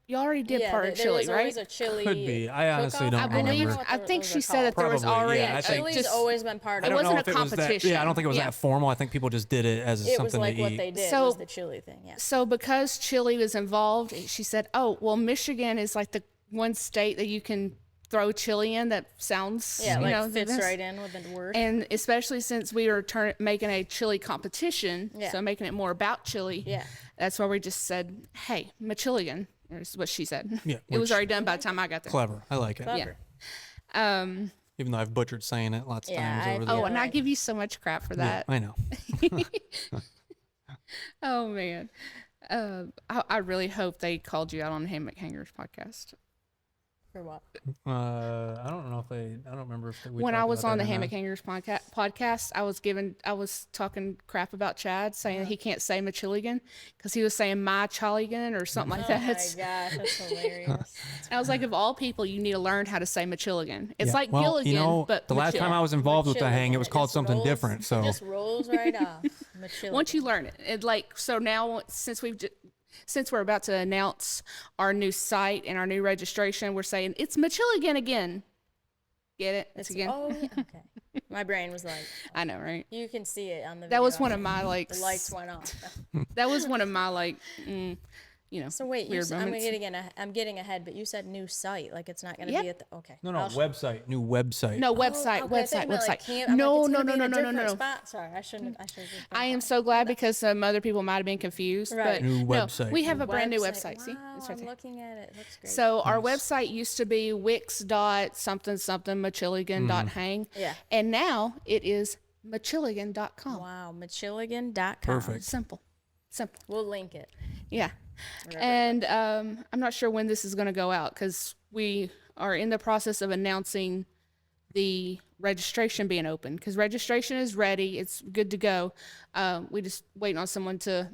you already did part of there chili, was right? always a chili. Could be. I honestly cook-off. don't I never remember. know what I those think are she said that called. there was Probably, already yeah, I think- Chili's just always been part I of don't it. wasn't know a if it was that. competition. Yeah, I don't think it was Yeah. that formal. I think people just did it as It something was like to what eat. they did So- was the chili thing. Yeah. So because chili was involved, she said, "Oh, well, Michigan is like the one state that you can throw chili in that sounds, Yeah, like the fits best." right in with the word. And especially since we were making a chili competition, Yeah. so making it more about chili. Yeah. That's why we just said, "Hey, miCHILIgan," is what she said. Yeah, It was which- already done by the time I got there. Clever. I like it. Clever. Yeah. even though I've butchered saying it lots of Yeah, times over the Oh, feel and I like- give you so much crap for Yeah, that. I know. Oh man. I really hope they called you out on the Hammock Hangers podcast. For what? I don't know if I don't remember if we When talked I was about on that the or Hammock not. Hangers podcast, I was talking crap about Chad, saying that he can't say miCHILIgan because he was saying miCHILIgan or something like Oh that. my gosh, that's hilarious. And I was like, of all people, you need to learn how to say miCHILIgan. It's Yeah, like well, Gilligan, you know, but the last time I was involved with the hang, it was called something different. So It just rolls right off. miCHILIgan. once you learn it, so now since we're about to announce our new site and our new registration, we're saying it's miCHILIgan again. Get it? It's again. Oh, yeah. Okay. My brain was like, I know, right? you can see it on the. That was video. one of my like. The lights went off. That was one of my like, So wait, weird moments. I'm getting ahead, but you said new site, like it's not going to Yep. be at the. Okay. no, I'll- website, new website. No, Oh, website, okay, I thought you meant, like, website. camp- I'm No, like, it's no, gonna no, be no, in a no, no, different no. spot. Sorry, I shouldn't. Just I am so glad because some other people might have been confused. Right. But New no, website. we have a brand new website. See, Wow, it's right I'm there. looking at it. It looks great. So our website used to be wix.something.michiligan.hang. Yeah. And now it is michiligan.com. Wow, miCHILIgan.com. Perfect. Simple. We'll link it. Yeah. And I'm not sure when this is going to go out because we are in the process of announcing the registration being open because registration is ready. It's good to go. We just waiting on someone to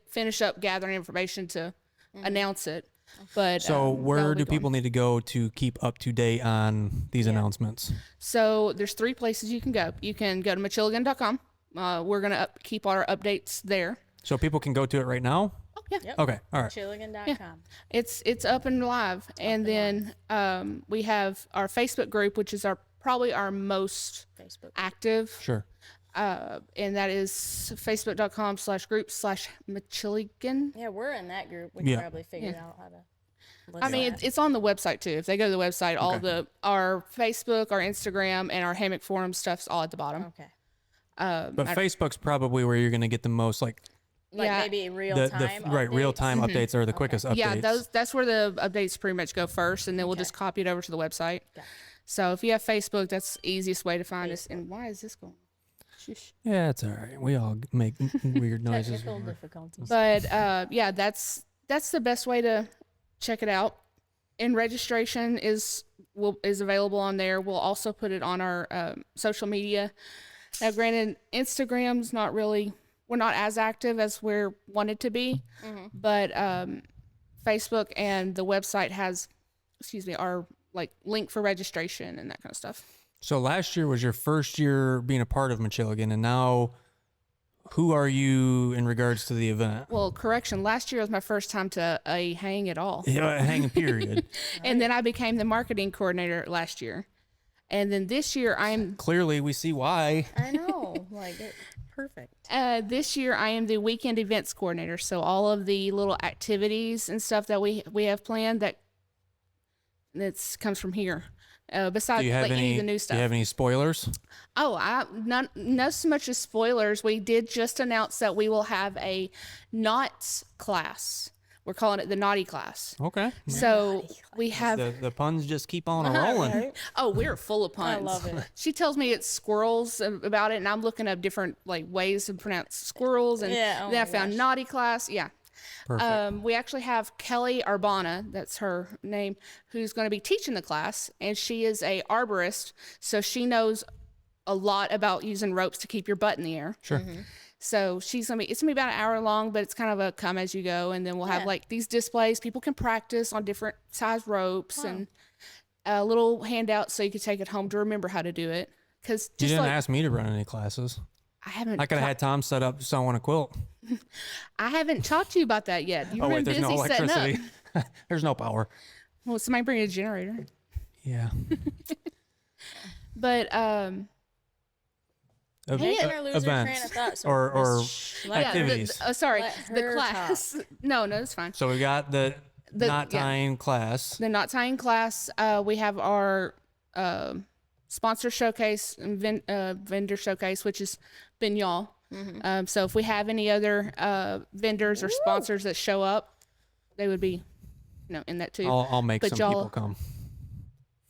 finish up gathering information to announce it. But So where that'll do be going. people need to go to keep up to date on these announcements? So there's 3 places you can go. You can go to michiligan.com. We're going to keep our updates there. So people can go to it right now? Oh, yeah. Yep. Okay, all right. miCHILIgan.com. It's up and live. And then we have our Facebook group, which is probably our most Facebook. active. Sure. And that is facebook.com/group/miCHILIgan. Yeah, we're in that group. We Yeah. can probably figure out how to. I mean, it's on the website too. If they go to the website, all our Facebook, our Instagram, and our Hammock forum stuff's all at the bottom. Okay. But Facebook's probably where you're going to get the most like Like Yeah. maybe real the time. right real updates? time updates are the quickest updates. Yeah, that's where the updates pretty much go first, and then we'll just copy it over to the website. Gotcha. So if you have Facebook, that's the easiest way to find us. And why is this going? Shush. Yeah, it's all right. We all make weird noises. Technical difficulties. But yeah, that's the best way to check it out. And registration is available on there. We'll also put it on our social media. Now, granted, Instagram's we're not as active as we're wanted to be, but Facebook and the website has, our like link for registration and that kind of stuff. So last year was your first year being a part of miCHILIgan, and now who are you in regards to the event? Well, correction, last year was my first time to a hang at all. Yeah, hanging period. And then I became the marketing coordinator last year. And then this year Clearly, we see why. I know. Perfect. this year I am the weekend events coordinator. So all of the little activities and stuff that we have planned that's comes from here. Besides Do you have like any of the new Do stuff. you have any spoilers? Oh, not so much as spoilers. We did just announce that we will have a knots class. We're calling it the naughty class. Okay. So we have. The puns just keep on rolling. Right? Oh, we're full of puns. I love it. She tells me it's squirrels about it, and I'm looking up different like ways to pronounce squirrels, and Yeah, oh then I my found gosh. naughty class. Yeah. Perfect. We actually have Kelly Arbana, that's her name, who's going to be teaching the class, and she is a arborist, so she knows a lot about using ropes to keep your butt in the air. Sure. So it's gonna be about an hour long, but it's kind of a come as you go, and then we'll have Yeah. like these displays. People can practice on different size ropes and a little handout so you can take it home to remember how to do it. Because You just didn't like ask me to run any classes. I haven't, I could have had Tom set up sewing a quilt. I haven't talked to you about that yet. You've Oh been wait, there's busy no setting up. electricity. There's no power. Well, somebody bring a generator. Yeah. But Hey, never lose her train of thought. So or let- yeah, activities. sorry, Let the her class. No, it's fine. So we got the knot yeah. tying class. The knot tying class. We have our sponsor showcase and vendor showcase, which has been y'all. So if we have any other vendors or sponsors that show up, they would be, in that too. I'll make But some y'all- people come.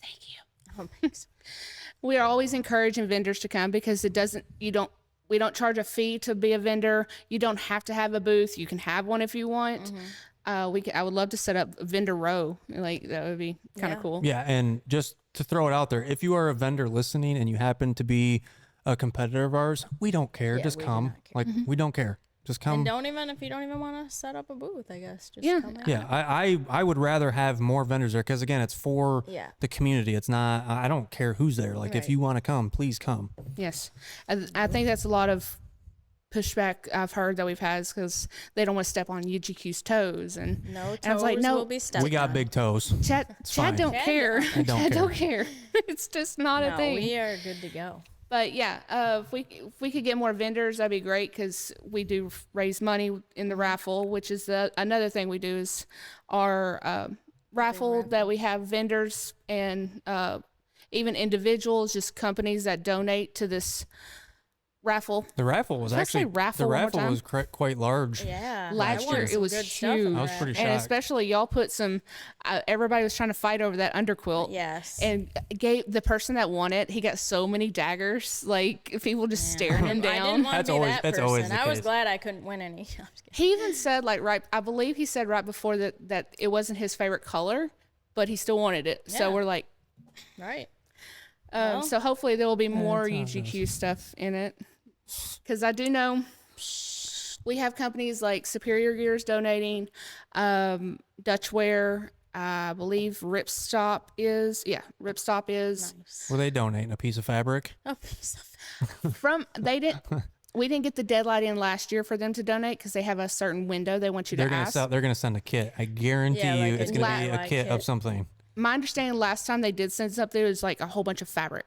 Thank you. Oh, thanks. We are always encouraging vendors to come because we don't charge a fee to be a vendor. You don't have to have a booth. You can have one if you want. I would love to set up a vendor row. Like that would be kind of cool. Yeah, and just to throw it out there, if you are a vendor listening and you happen to be a competitor of ours, we don't care. Just we do come. not care. Like we don't care. Just come. And if you don't even want to set up a booth, I guess. Just come out. Yeah, I would rather have more vendors there because again, it's for the community. It's not. I don't care who's there. Like if you want to come, please come. Yes, I think that's a lot of pushback I've heard that we've had because they don't want to step on UGQ's toes, and No I was like, no, will be stepped We got on. big toes. Chad don't Chad care. don't Chad care. don't care. It's just not a No, thing. we are good to go. But yeah, if we could get more vendors, that'd be great because we do raise money in the raffle, which is another thing we do is our raffle that we have vendors and even individuals, just companies that donate to this raffle. The raffle was Did I say actually raffle the one more raffle time? was quite large. Yeah. Last I year won it some was good stuff in huge. I was that. pretty And shocked. especially y'all put some, everybody was trying to fight over that underquilt. Yes. And the person that won it, he got so many daggers, like people just staring him I didn't down. want That's to be always- that that's person. always the I was case. glad I couldn't win any. I'm just kidding. He even said I believe he said right before that it wasn't his favorite color, but he still wanted it. So Yeah. we're like, Right. so hopefully there will be more UGQ stuff in it. Because I do know we have companies like Superior Gears donating, Dutchware, I believe Ripstop is. Nice. Were they donating a piece of fabric? A piece of We didn't get the deadline in last year for them to donate because they have a certain window they want you They're to ask. They're gonna send a kit. I guarantee Yeah, like you, a it's gonna be a DIY kit of kit. something. My understanding last time they did send something, it was like a whole bunch of fabric.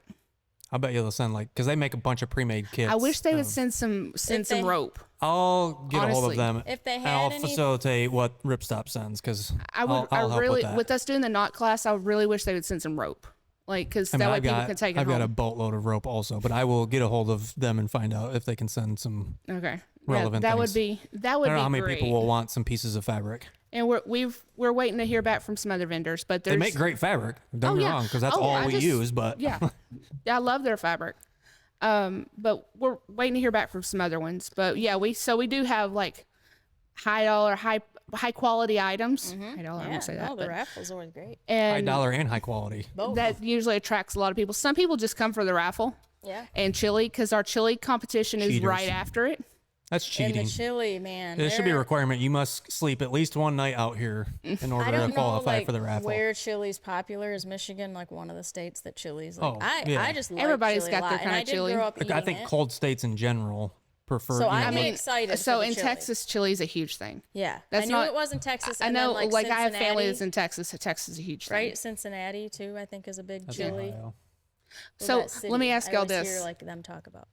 I bet you'll send because they make a bunch of pre-made kits. I wish they would of- send some they- rope. I'll get a hold Honestly, of them. if they and had I'll any- facilitate what Ripstop sends because I'll help really, with that. us doing the knot class, I really wish they would send some rope. Like, because I mean, that way I've people got can take it I've home. got a boatload of rope also, but I will get a hold of them and find out if they can send some. Okay. relevant that things. would be I don't know how many great. people will want some pieces of fabric. And we're waiting to hear back from some other vendors, but They there's make great fabric. Don't get me yeah. wrong, because that's Oh, all I we just- use. But yeah, I love their fabric. But we're waiting to hear back from some other ones. But yeah, we do have like high quality items. High dollar, I won't say that. the but- raffle's always great. high and dollar and high quality. Both. that usually attracts a lot of people. Some people just come for the raffle Yeah. and chili because our chili competition is Cheaters. right after it. That's And cheating. the chili, man. It should be a they're- requirement. You must sleep at least one night out here in order I to don't know, qualify like, for the raffle. where chili's popular. Is Michigan like one of the states that chili's like? Oh, yeah. I just like Everybody's chili got a lot, their and kinda I did chili. grow up Like, I eating think it. cold states in general prefer. So you I'm know, excited. So for the in chili. Texas, chili is a huge thing. Yeah, That's I knew not- it was in Texas. I and know, then, like I have Cincinnati, family that's in Texas. So Texas is a huge thing. right? Cincinnati too, I think, is a big that's chili. Ohio. So That let me city. ask I y'all always this: Hear, like them talk about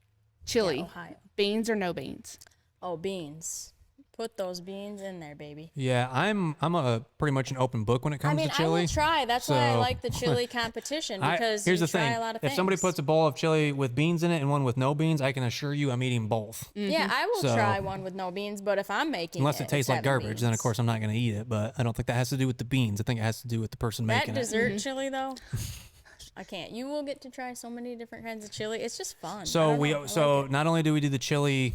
chili, Ohio. beans or no beans? Oh, beans. Put those beans in there, baby. Yeah, I'm a pretty much an open book when it comes I mean, to I chili. will try. That's why I So- like the chili competition because here's you the try thing: a lot of if somebody things. puts a bowl of chili with beans in it and one with no beans, I can assure you I'm eating both. Yeah, I will So- try one with no beans, but if I'm making Unless it it's tastes like having garbage, then of beans. course I'm not going to eat it. But I don't think that has to do with the beans. I think it has to do with the person That making it. dessert chili though, I can't. You will get to try so many different kinds of chili. It's just fun. I So don't know, I like it. not only do we do the chili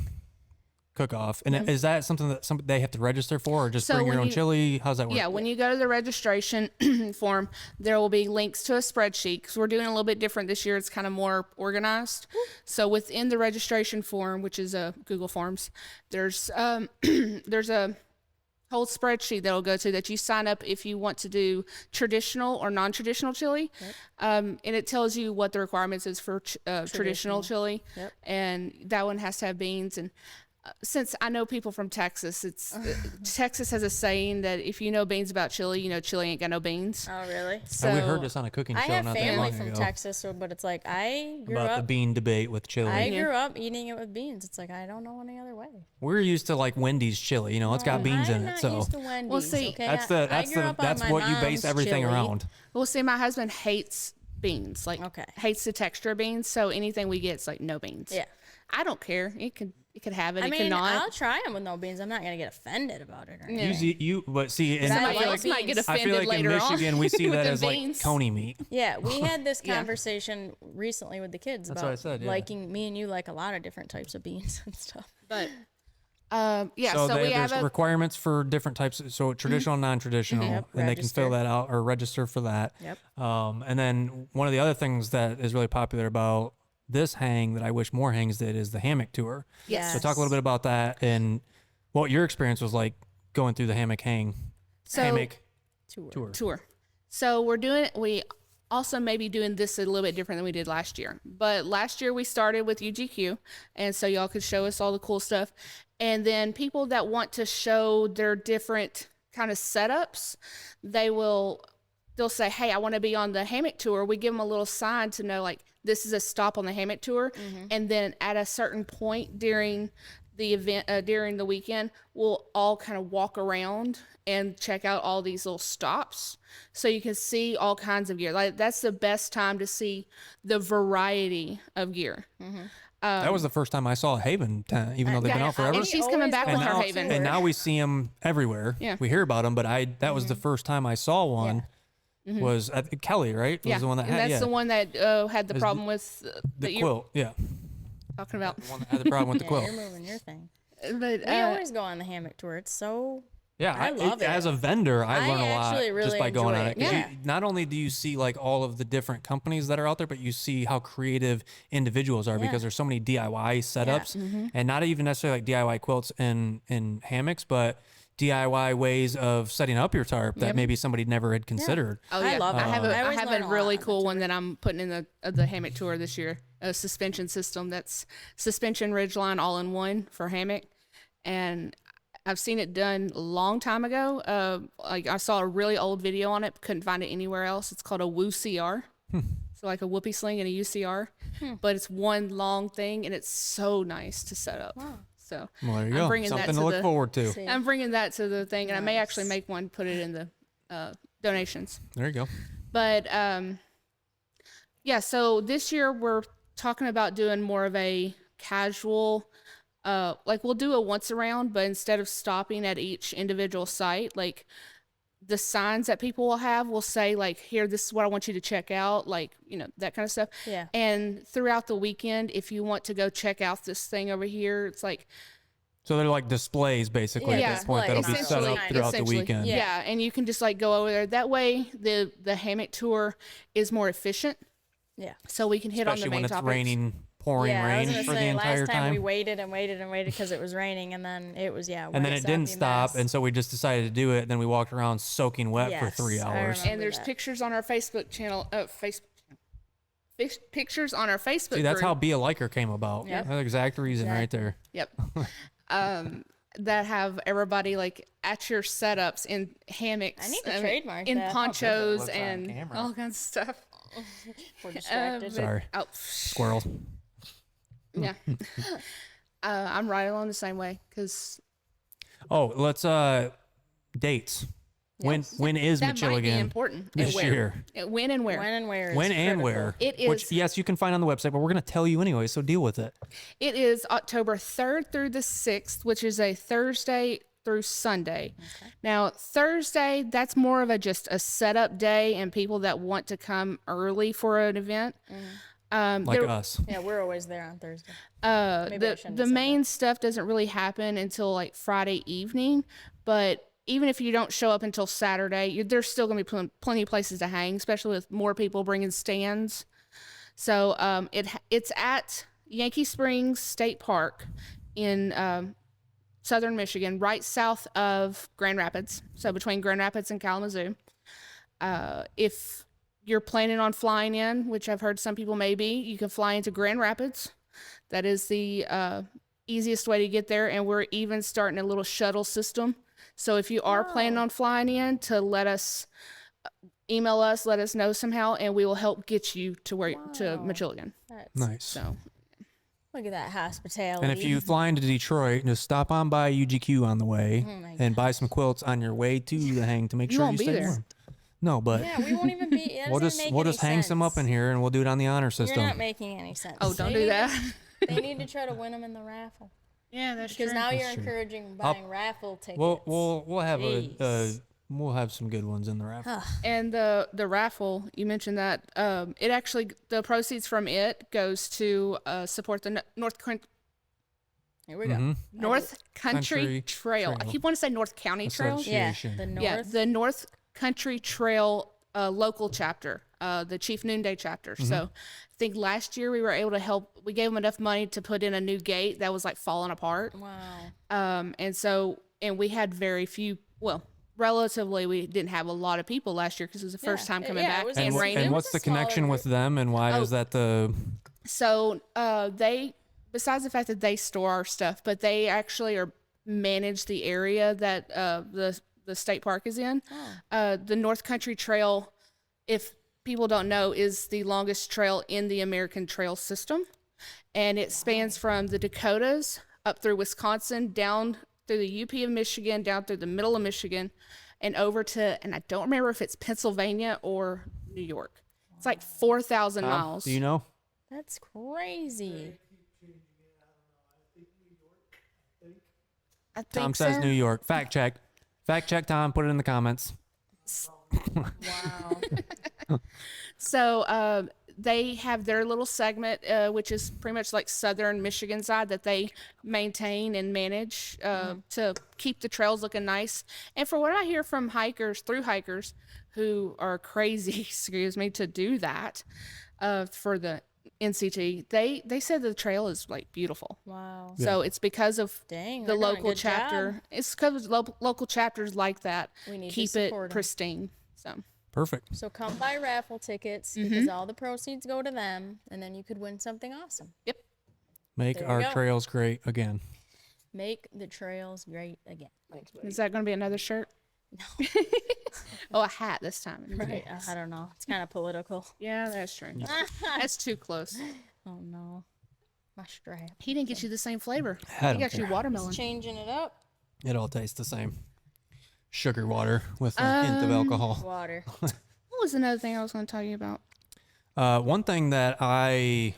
cook-off, and is that something that they have to register for, or just So bring your when own you- chili? How's that work? Yeah, when you go to the registration form, there will be links to a spreadsheet because we're doing a little bit different this year. It's kind of more organized. So within the registration form, which is a Google Forms, there's there's a whole spreadsheet that'll go to that you sign up if you want to do traditional or non-traditional chili, and it tells you what the requirements is for traditional chili, Yep. and that one has to have beans and. Since I know people from Texas, Texas has a saying that if you know beans about chili, you know chili ain't got no beans. Oh really? So we heard this on a cooking I show have not that family long from ago Texas, but it's like I grew about the up. bean debate with chili. I grew up eating it with beans. It's like I don't know any other way. We're used to like Wendy's chili, it's got beans I'm in not it. So used to Wendy's, see, okay? that's what you base everything around. Well, see, my husband hates beans, like Okay. hates the texture of beans. So anything we get is like no beans. Yeah. I don't care. It can It could have it. I It mean, cannot. I'll try them with no beans. I'm not gonna get offended about it or anything. But see, and I I feel like like, Somebody else might get beans. I offended feel like in later Michigan on. we see with that the as beans. like coney meat. Yeah, we had this Yeah. conversation recently with the kids That's about what I said, yeah. liking me and you like a lot of different types of beans and stuff. But So, we have there's a requirements for different types. So traditional, non-traditional, Yep, and they can fill register. that out or register for that. Yep. And then one of the other things that is really popular about this hang that I wish more hangs did is the hammock tour. Yes. So talk a little bit about that and what your experience was like going through the hammock hammock tour. So we also may be doing this a little bit different than we did last year. But last year we started with UGQ, and so y'all could show us all the cool stuff. And then people that want to show their different kind of setups, they'll say, hey, I want to be on the hammock tour. We give them a little sign to know, like, this is a stop on the hammock tour. And then at a certain point during the event, during the weekend, we'll all kind of walk around and check out all these little stops so you can see all kinds of gear. Like, that's the best time to see the variety of gear. That was the first time I saw a Haven tent, even though they've been out forever. And she's coming back always with go her on Haven. tour. And now we see them everywhere. Yeah. We hear about them, but that was the first time I saw one. Was at Kelly, right? Was the one that and had that's the one that had the problem with the that you're quilt. Yeah, talking about. the one that had the problem with the Yeah, quilt. you're moving your thing. But We always go on the hammock tour. It's so Yeah, I love it. As a vendor, I learn a lot actually really just by going enjoy on it. it. 'Cause Yeah. not only do you see like all of the different companies that are out there, but you see how creative individuals are because there's so many DIY setups, and not even necessarily like DIY quilts and hammocks, but DIY ways of setting up your tarp that maybe somebody never had considered. Oh I yeah, love it. I have I always a learn a lot really on the cool one that I'm putting in the hammock tour this year. A suspension system that's suspension ridgeline all in one for hammock, and I've seen it done a long time ago. Like I saw a really old video on it, couldn't find it anywhere else. It's called a Woo CR. So like a whoopee sling and a UCR, but it's one long thing and it's so nice to set up. So Well, there you I'm go. bringing that Something to to look the- forward to. See. I'm bringing that to the thing, and I may actually make one, put it in the donations. There you go. But yeah, so this year we're talking about doing more of a casual, like we'll do a once around, but instead of stopping at each individual site, like the signs that people will have will say like, here, this is what I want you to check out, like, you know, that kind of stuff. Yeah. And throughout the weekend, if you want to go check out this thing over here, it's like, So they're like displays basically Yeah, at this point that'll be set essentially. up throughout the Essentially, weekend. Yeah, and you can just like go over there. That way, the hammock tour is more efficient. Yeah. So we can hit Especially on the when main it's topics. raining, pouring Yeah, I was rain gonna for the say, entire last time we time. waited and waited and waited because it was raining, and then it was And then wet, it didn't soppy stop, mess. and so we just decided to do it. Then we walked around soaking wet for Yes, 3 I hours. remember. And there's that. pictures on our Facebook channel. Pictures on our Facebook. See, that's group. how Be a Liker came about. Yep. That's the exact reason right there. Yep. That have everybody like at your setups in hammocks. I need to trademark in that. ponchos looks on and camera. all kinds of stuff. We're distracted. Sorry, Oh, squirrels. yeah. I'm right along the same way because Oh, let's dates. When is that might be miCHILIgan important. this and where. year? When and where. When and where? is When and critical. where? It Which is- yes, you can find on the website, but we're gonna tell you anyway, so deal with it. It is October 3rd through the 6th, which is a Thursday through Sunday. Now, Thursday, that's more of just a setup day and people that want to come early for an event. Like there- us. Yeah, we're always there on Thursday. Maybe I the shouldn't the have said main stuff doesn't really happen until like Friday evening, but even if you don't show up until Saturday, there's still going to be plenty of places to hang, especially with more people bringing stands. So it's at Yankee Springs State Park in southern Michigan, right south of Grand Rapids, so between Grand Rapids and Kalamazoo. If you're planning on flying in, which I've heard some people may be, you can fly into Grand Rapids. That is the easiest way to get there, and we're even starting a little shuttle system. So if you are planning on flying in, to let us email us, let us know somehow, and we will help get you to where to miCHILIgan. That's, Nice. So Look at that hospitality. And if you fly into Detroit, just stop on by UGQ on the way my and buy some quilts on your way to the hang to make You sure won't you be stay there. warm. No, but yeah, we won't even be. It we'll doesn't just make we'll any just hang some up sense. in here and we'll do it on the honor You're system. not making any sense. oh, don't They do need that. They need to try to win them in the raffle. Yeah, that's Because true. now you're That's true. encouraging buying raffle tickets. We'll have Jeez. we'll have some good ones in the raffle. And the raffle, you mentioned that. It actually, the proceeds from it goes to support the Here we go. North Country Country Trail. I Trail. keep wanting to say North County Trail. Yeah, Association. the North. Yeah, the North Country Trail local chapter, the Chief Noonday chapter. So I think last year we were able to help. We gave them enough money to put in a new gate that was like falling apart. Wow. And we had very few. Well, relatively, we didn't have a lot of people last year because it was the first time coming yeah, it back was and a- raining. And what's a the connection smaller with them, and why is that the? So they, besides the fact that they store our stuff, but they actually manage the area that the state park is in. The North Country Trail, if people don't know, is the longest trail in the American trail system, and it spans from the Dakotas up through Wisconsin, down through the UP of Michigan, down through the middle of Michigan, and over to, and I don't remember if it's Pennsylvania or New York. It's like 4,000 miles. Do you know? That's crazy. I think Tom says so. New York. Fact check. Fact check, Tom. Put it in the comments. Wow. So they have their little segment, which is pretty much like southern Michigan side that they maintain and manage to keep the trails looking nice. And for what I hear from hikers, through hikers who are crazy, excuse me, to do that for the NCT, they said the trail is like beautiful. Wow. So it's because of Dang, the they're doing a local good job. chapter. It's because local chapters like that We need to keep it support 'em. pristine. So. Perfect. So come buy raffle tickets because all the proceeds go to them, and then you could win something awesome. Yep. Make There you our go. trails great again. Make the trails great again. Is that going to be another shirt? No. Oh, a hat this time. Right. I don't know. It's kind of political. Yeah, that's true. That's too close. Oh no, my strap. He didn't get you the same flavor. I He don't got you care. watermelon. Changing it up. It all tastes the same. Sugar water with a hint of alcohol. Water. What was another thing I was going to tell you about? One thing that I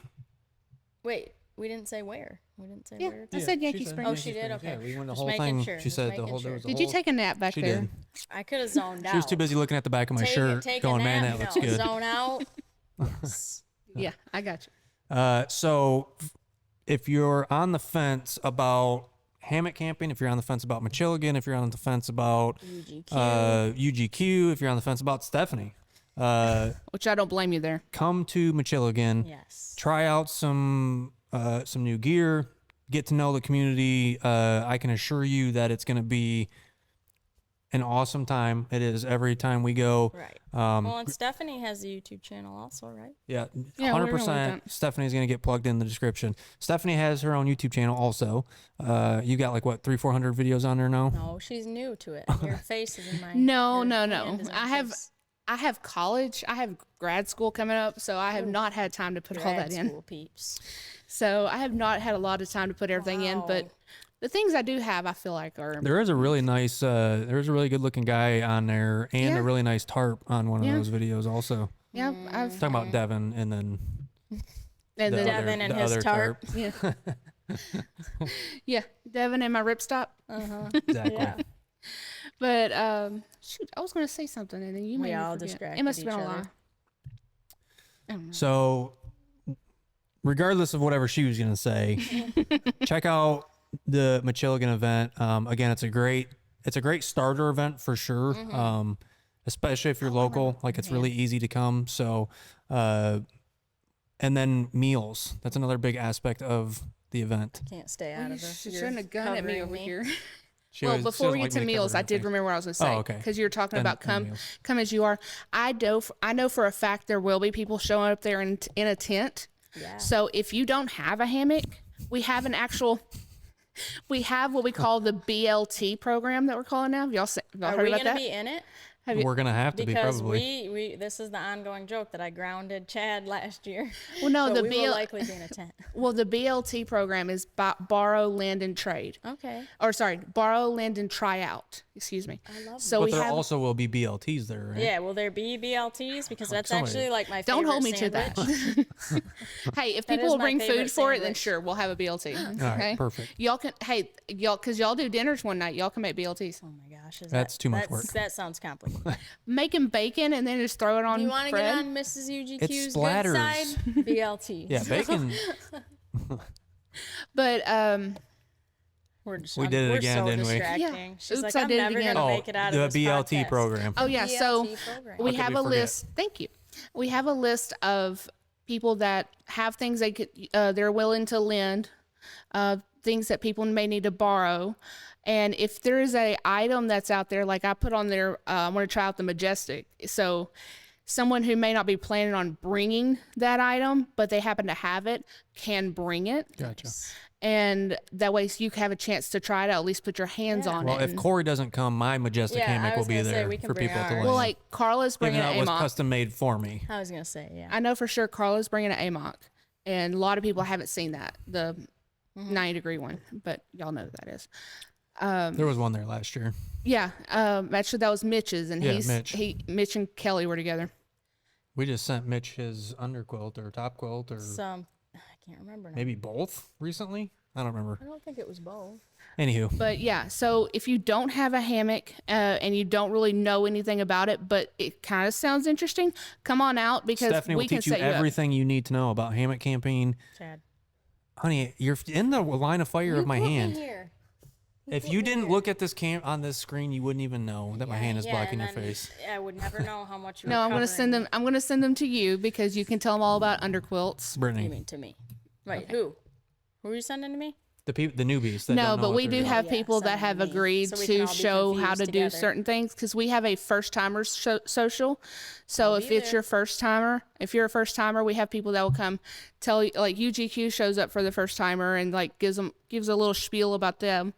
Wait, we didn't say where. We didn't say Yeah, where. I said Yankee Oh, Springs. she did? Okay. Yeah, we went the Just whole making thing. sure, She just said the making whole. sure. There was a Did you whole- take a nap back She there? did. I could have zoned out. She was too busy looking at the back of my shirt, Take going, a "Man, nap. that looks No, good." Zone out. Yes. Yeah, I got you. So, if you're on the fence about hammock camping, if you're on the fence about miCHILIgan, if you're on the fence about UGQ. UGQ, if you're on the fence about Stephanie, Which I don't blame you there. come to miCHILIgan. Yes. Try out some new gear. Get to know the community. I can assure you that it's going to be an awesome time. It is every time we go. Right. Well, and Stephanie has a YouTube channel also, right? Yeah, Yeah, we're gonna 100%. look Stephanie's going to get plugged in the description. Stephanie has her own YouTube channel also. You got like what, 300-400 videos on there now? No, she's new to it. Your face is in my. No. your hand is in I my have face. I have college. I have grad school coming up, so I have not had time to put all Grad that in. school peeps. So I have not had a lot of time to put everything in, but Wow. the things I do have, I feel like are There is a really nice, there's a really good looking guy on there and Yeah. a really nice tarp on one Yeah. of those videos also. yeah. I've Talking about Devin and then and the then Devin and the his other tarp. yeah, yeah. Devin and my ripstop. Exactly. Yeah. But shoot, I was gonna say something and then you We made me all forget. distracted It must have been each a lie. other. I don't know. So, regardless of whatever she was gonna say, check out the miCHILIgan event. Again, it's a great starter event for sure. Especially if you're local, like it's really easy to come. So, and then meals. That's another big aspect of the event. Can't stay out You of the. shouldn't have gone at me covering over here. She Well, always- she before doesn't we like get to me to cover meals, I her did things. remember what I was going to say. Oh, okay. Because you were talking Then- about then meals. come as you are. I know for a fact there will be people showing up there in a tent. Yeah. So if you don't have a hammock, we have what we call the BLT program that we're calling now. Have y'all Are heard we about gonna that? be in it? We're gonna have to be because probably. we this is the ongoing joke that I grounded Chad last year. Well, no, but the we will BL likely be in a tent. well, the BLT program is borrow, lend, and trade. Okay. Or sorry, borrow, lend, and try out. Excuse me. I love So But we there have. also will be BLTs there, right? Yeah, will there be BLTs? Because that's somebody- actually like my Don't favorite hold me to sandwich. that. Hey, if That people is will my bring food favorite for it, then sandwich. sure, we'll have a BLT. All right, Okay. perfect. Y'all can. Hey, y'all, because y'all do dinners one night. Y'all can make BLTs. Oh my gosh, That's too much work. That sounds complicated. Making bacon and then just throw it on You want to bread. get on Mrs. UGQ's It good splatters. side? BLT. Yeah, bacon. But We're just, We did it we're again, so didn't we? distracting. Yeah. She's Oops, like, I I'm did it never again. gonna Oh, make it out the of this BLT podcast. program. oh yeah, so BLT program. we could have we a forget? list. Thank you. We have a list of people that have things they could they're willing to lend, things that people may need to borrow. And if there is a item that's out there, like I put on there, I want to try out the Majestic. So someone who may not be planning on bringing that item, but they happen to have it, can bring it. Gotcha. And that way you have a chance to try it out, at least put your hands on Well, it. if Corey doesn't come, my Majestic Yeah, I hammock will was be gonna say, there we can for bring people to ours. land. well, like Carla's Even bringing though an it was AMOC. custom made for me. I was gonna say, yeah. I know for sure Carla's bringing an AMOC, and a lot of people haven't seen that, the 90-degree one, but y'all know what that is. There was one there last year. Yeah, actually that was Mitch's, and Yeah, Mitch. Mitch and Kelly were together. We just sent Mitch his underquilt or top quilt or Some, I can't remember now. maybe both recently. I don't remember. I don't think it was both. Anywho, But yeah, so if you don't have a hammock and you don't really know anything about it, but it kind of sounds interesting, come on out because Stephanie we will can teach you set you up. everything you need to know about hammock camping. Chad. Honey, you're in the line of fire of my put me hand. here. If you didn't look at this on this screen, you wouldn't even know that my hand is Yeah, blocking and your then face. I would never know how much you No, were I'm gonna covering. send them. I'm gonna send them to you because you can tell them all about underquilts. You Brittany, mean to me? Right? Who? Who are you sending to me? the newbies. That No, don't know but what we they're do doing. have yeah, people that send have them to me, agreed so we can to all be show how to confused do together. certain things because we have a first timers social. So if be it's there. your first timer, if you're a first timer, we have people that will come tell you, like UGQ shows up for the first timer and like gives a little spiel about them,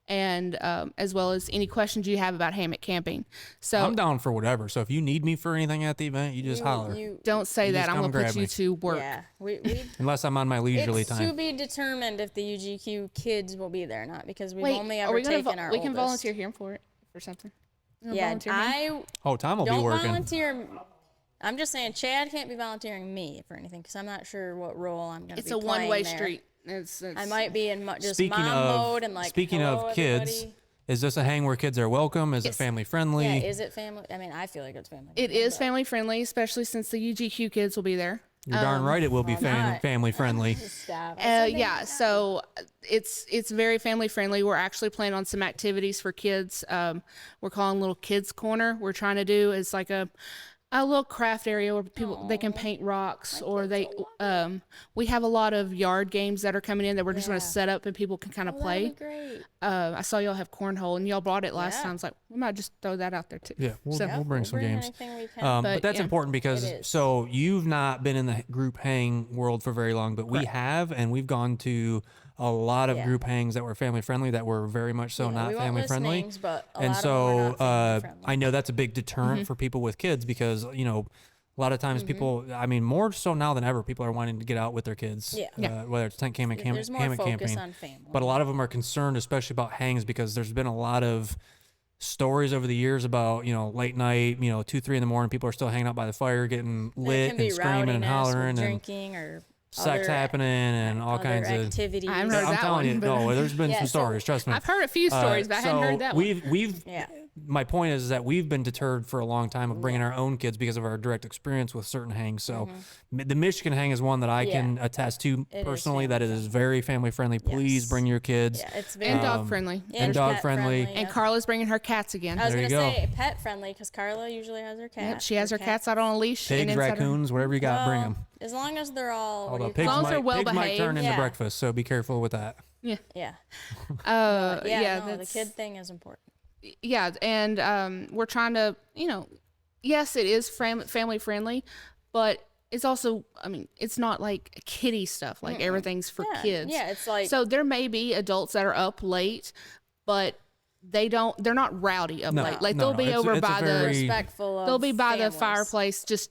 and as well as any questions you have about hammock camping. So I'm down for whatever. So if you need me for anything at the event, you just holler. don't say You that. just I'm come gonna put grab you me. to work. Yeah, we Unless I'm on my leisurely it's time. to be determined if the UGQ kids will be there or not because we've Wait, only are ever we gonna taken our we can oldest. volunteer him for it or something? You wanna Yeah, volunteer him? I Oh, Tom will be don't working. volunteer. I'm just saying Chad can't be volunteering me for anything because I'm not sure what role I'm going to be It's a playing one-way there. street. It's I might be in just Speaking mom of mode and like speaking hello, of kids, everybody. is this a hang where kids are welcome? Is it family friendly? Yeah, is it family? I mean, I feel like it's family. It is family friendly, especially since the UGQ kids will be there. You're darn right it will be not. family friendly. Stop. Yeah, so it's very family friendly. We're actually planning on some activities for kids. We're calling Little Kids Corner. We're trying to do is like a little craft area where people they can paint rocks or they we have a lot of yard games that are coming in that we're just going to set up and people can kind of play. Great. I saw y'all have cornhole and y'all brought it last Yeah. time. I was like, we might just throw that out there too. Yeah, we'll, So- we'll bring some games. Anything we can. But But, that's yeah. important because It is. so you've not been in the group hang world for very long, but we have, and we've gone to a lot of Yeah. group hangs that were family friendly that were very much so Yeah, not we won't family list friendly. names, but a And lot of them so are not family friendly. I know that's a big deterrent for people with kids because a lot of times people, I mean, more so now than ever, people are wanting to get out with their kids. Yeah. Whether it's tent camping, There's more hammock focus camping. on family. But a lot of them are concerned, especially about hangs, because there's been a lot of stories over the years about, late night, 2, 3 in the morning, people are still hanging out by the fire, getting There lit can be and screaming and rowdiness with hollering and drinking or sex other- happening and all other kinds of. activities. I haven't heard I'm that telling one, you, but- no, there's been Yeah, some so stories. Trust me. I've heard a few stories, but I hadn't heard that one. We've Yeah. my point is that we've been deterred for a long time of bringing our own kids because of our direct experience with certain hangs. So the Michigan hang is one that I can attest to It is personally, that it is very family friendly. Please Yes. bring your kids. Yeah, it's very And dog friendly. and dog pet friendly. And yeah. Carla's bringing her cats again. I was There gonna you go. say pet friendly because Carla usually has her cat. Yep, she has her cats out on a leash. and Pigs, inside her- raccoons, whatever you got, bring Well, them. As long as they're all. what do Although you pigs, call long as they're it? well might turn behaved. into Yeah. breakfast, so be careful with that. Yeah. Yeah. Yeah, No, the that's, kid thing is important. yeah, and we're trying to, yes, it is family friendly, but it's also, I mean, it's not like kiddie stuff. Like everything's for Yeah. kids. Yeah, it's like. So there may be adults that are up late, but they're not rowdy up late. Like they'll be over it's by respectful of they'll be by the families. fireplace just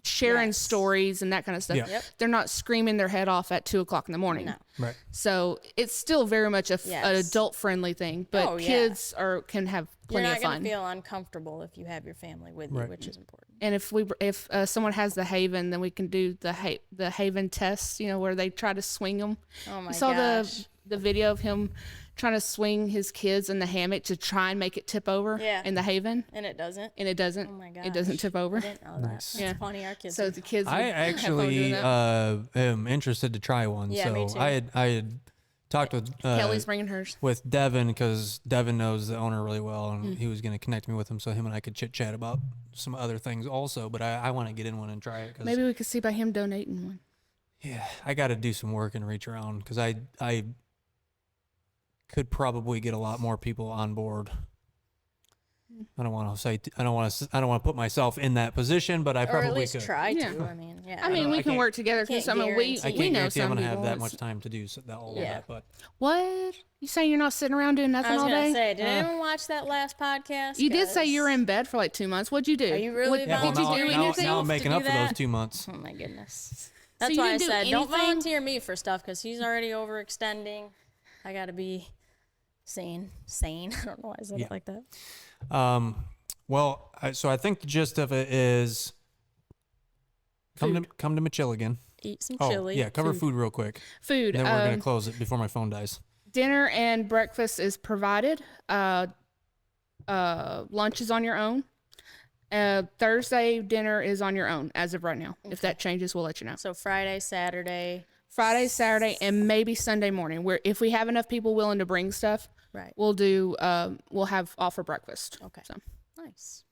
sharing stories and that kind of stuff. Yeah. They're not screaming their head off at 2:00 in the morning. No. Right. So it's still very much an adult friendly thing, but Oh, yeah. kids can have You're plenty not of going fun. to feel uncomfortable if you have your family with you, which is important. And if someone has the Haven, then we can do the Haven test, where they try to swing them. Oh my You saw gosh. the video of him trying to swing his kids in the hammock to try and make it tip over in the Haven, And it doesn't. and it doesn't. Oh my It doesn't gosh. tip over. I didn't know that. Nice. It's funny. Our kids. So the kids. I would have fun actually doing that. am interested to try one. Yeah, so me too. I had talked with Kelly's bringing hers. with Devin because Devin knows the owner really well, and he was going to connect me with him so him and I could chit chat about some other things also. But I want to get in one and try it because Maybe we could see by him donating one. yeah, I got to do some work and reach around because I could probably get a lot more people on board. I don't want to put myself in that position, but I or at probably least could. try Yeah. to. I mean, yeah. I mean, I we can can't- work together because can't we I guarantee. can't we know guarantee I'm some going to have people. that much time to do all of Yeah. that, but What? You saying you're not sitting around doing nothing I was all going day? to say, did anyone watch that last podcast? You did say 'Cause- you were in bed for like 2 months. What'd you do? Are you really What, yeah, well, did you now, do now, anything? now I'm making to up do for those that? 2 months. Oh my goodness. That's you why I didn't do said don't anything? volunteer me for stuff because he's already overextending. I got to be sane. I don't know why I said it like that. Well, so I think the gist of it is come to miCHILIgan. Eat some Oh, chili. yeah, cover food real quick. Food. Then we're going to close it before my phone dies. Dinner and breakfast is provided. Lunch is on your own. Thursday dinner is on your own as of right now. If that changes, we'll let you know. So Friday, Saturday. Friday, Saturday, and maybe Sunday morning. Where if we have enough people willing to bring stuff, Right. we'll have offer breakfast. Okay. So. Nice.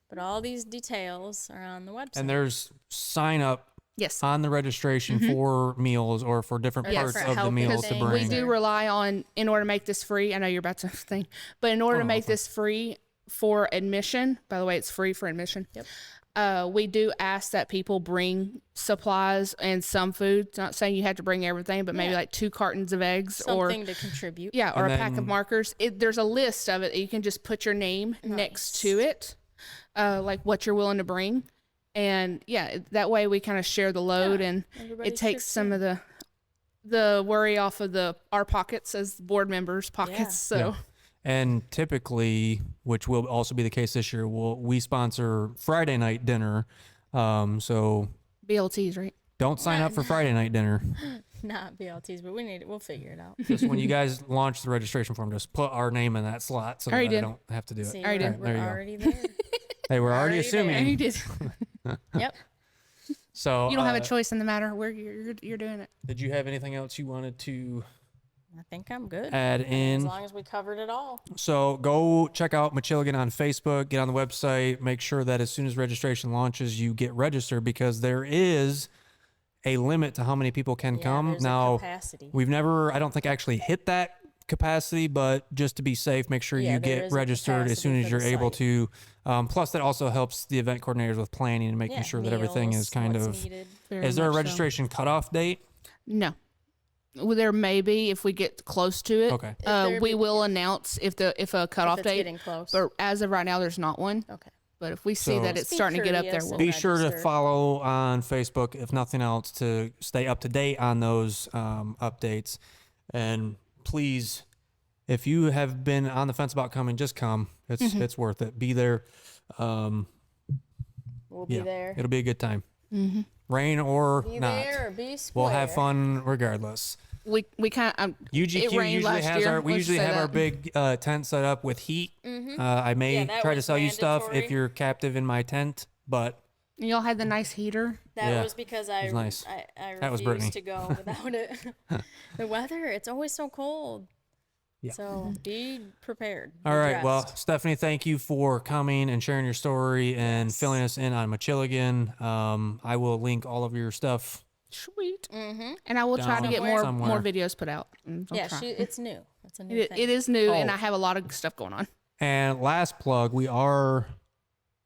But all these details are on the website. And there's sign up Yes. on the registration for meals or for different Or parts different of the helping meal to things. bring. We do rely on, in order to make this free, I know you're about to think, but in order to make this free for admission, by the way, it's free for admission. Yep. We do ask that people bring supplies and some food. Not saying you have to bring everything, but maybe Yeah. like 2 cartons of eggs Something to contribute. or And a pack of then- markers. There's a list of it. You can just put your name next to it, like what you're willing to bring. And that way we kind of share the load, and everybody it takes chips some in. of the worry off of our pockets as board members' pockets. Yeah. So Yeah. And typically, which will also be the case this year, we sponsor Friday night dinner. So BLTs, right? don't sign up for Friday night dinner. Not BLTs, but we'll figure it out. Just when you guys launch the registration form, just put our name in that slot so that Already I did. don't have to do it. See, Already we're, did. There you we're go. already there. Hey, we're already Already assuming. You did. Yep. So You don't have a choice in the matter. You're doing it. Did you have anything else you wanted to I think I'm good. add As in? long as we covered it all. So go check out miCHILIgan on Facebook, get on the website, make sure that as soon as registration launches, you get registered because there is a limit to how many people can Yeah, come. there's a Now, capacity. we've never, I don't think, actually hit that capacity, but just to be safe, make sure Yeah, you there get is a registered as soon capacity as for you're the able site. to. Plus, that also helps the event coordinators with planning and making Yeah, sure that everything meals, is kind what's of. needed. Very Is there a much so. registration cutoff date? No. Well, there may be if we get close to it. Okay. there We be- will announce if a cutoff If it's date. getting close. But as of right now, there's not one. Okay. But if we see So- that Just it's be starting to get up there, curious we'll. and Be sure to register. follow on Facebook, if nothing else, to stay up to date on those updates. And please, if you have been on the fence about coming, just come. It's worth it. Be there. We'll be Yeah, there. it'll be a good time. Rain or Be not, there or be square. we'll have fun regardless. We kind of. UGQ rained usually last has year, we let's usually say have our that. big tent set up with heat. I may Yeah, that try to was sell you stuff if mandatory. you're captive in my tent, but Y'all had the nice heater. That Yeah, was because was nice. I That was Brittany. refused to go without it. The weather, it's always so cold. Yeah. So be prepared. Be all right. Well, dressed. Stephanie, thank you for coming and sharing your story and filling us in on miCHILIgan. I will link all of your stuff. Sweet. And I will try to Down get more somewhere. videos put out. I'll Yeah, try. it's new. It's a new It, thing. it is new, and Oh. I have a lot of stuff going on. And last plug, we are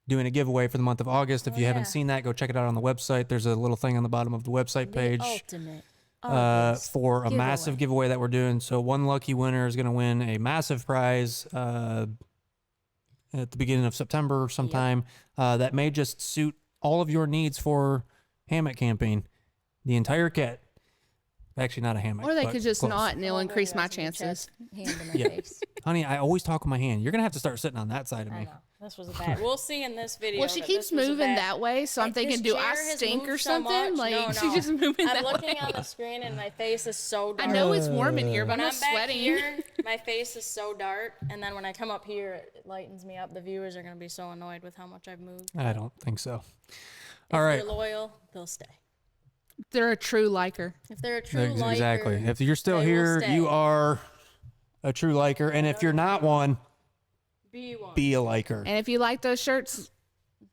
doing a giveaway for the month of August. If you haven't yeah. seen that, go check it out on the website. There's a little thing on the bottom of the website The page. ultimate. for a massive giveaway that we're doing. So one lucky winner is going to win a massive prize at the beginning of September sometime that may just suit all of your needs for hammock camping. The entire kit. Actually, not a hammock. Or they could just close. not, and it'll increase my chances. Hand in my face. Honey, I always talk with my hand. You're going to have to start sitting on that side of I me. know. This was a bad. We'll see in this video. Well, she that keeps this was a moving bad- that way, so I'm Like, thinking, this do I chair has stink or moved so something? much. Like, No, she's just moving I'm that looking way. on the screen and my face is so dark. I know it's warm in here, but When I'm I'm not back sweating. here, my face is so dark, and then when I come up here, it lightens me up. The viewers are gonna be so annoyed with how much I've moved. I don't think so. If All right. they're loyal, they'll stay. They're a true liker. If they're a true liker, Exactly. If you're still they will here, stay. you are a true liker. And if you're not one, be one. be a liker. And if you like those shirts,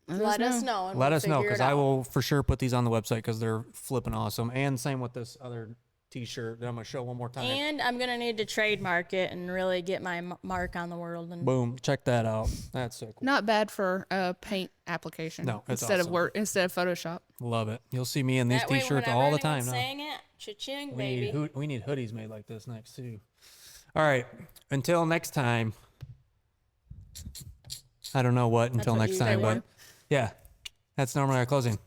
Let us know. And Let we'll us know figure because it I out. will for sure put these on the website because they're flipping awesome. And same with this other T-shirt that I'm gonna show one more time. And I'm gonna need to trademark it and really get my mark on the world. And Boom! Check that out. That's so cool. not bad for a paint application. No, it's instead awesome. of instead of Photoshop. Love it. You'll see me in these that way, T-shirts whenever all the time anyone's now. saying it, cha-ching, We baby. need hoodies made like this next too. All right. Until next time. I don't know what until what next you time, say, but yeah, that's normally our closing.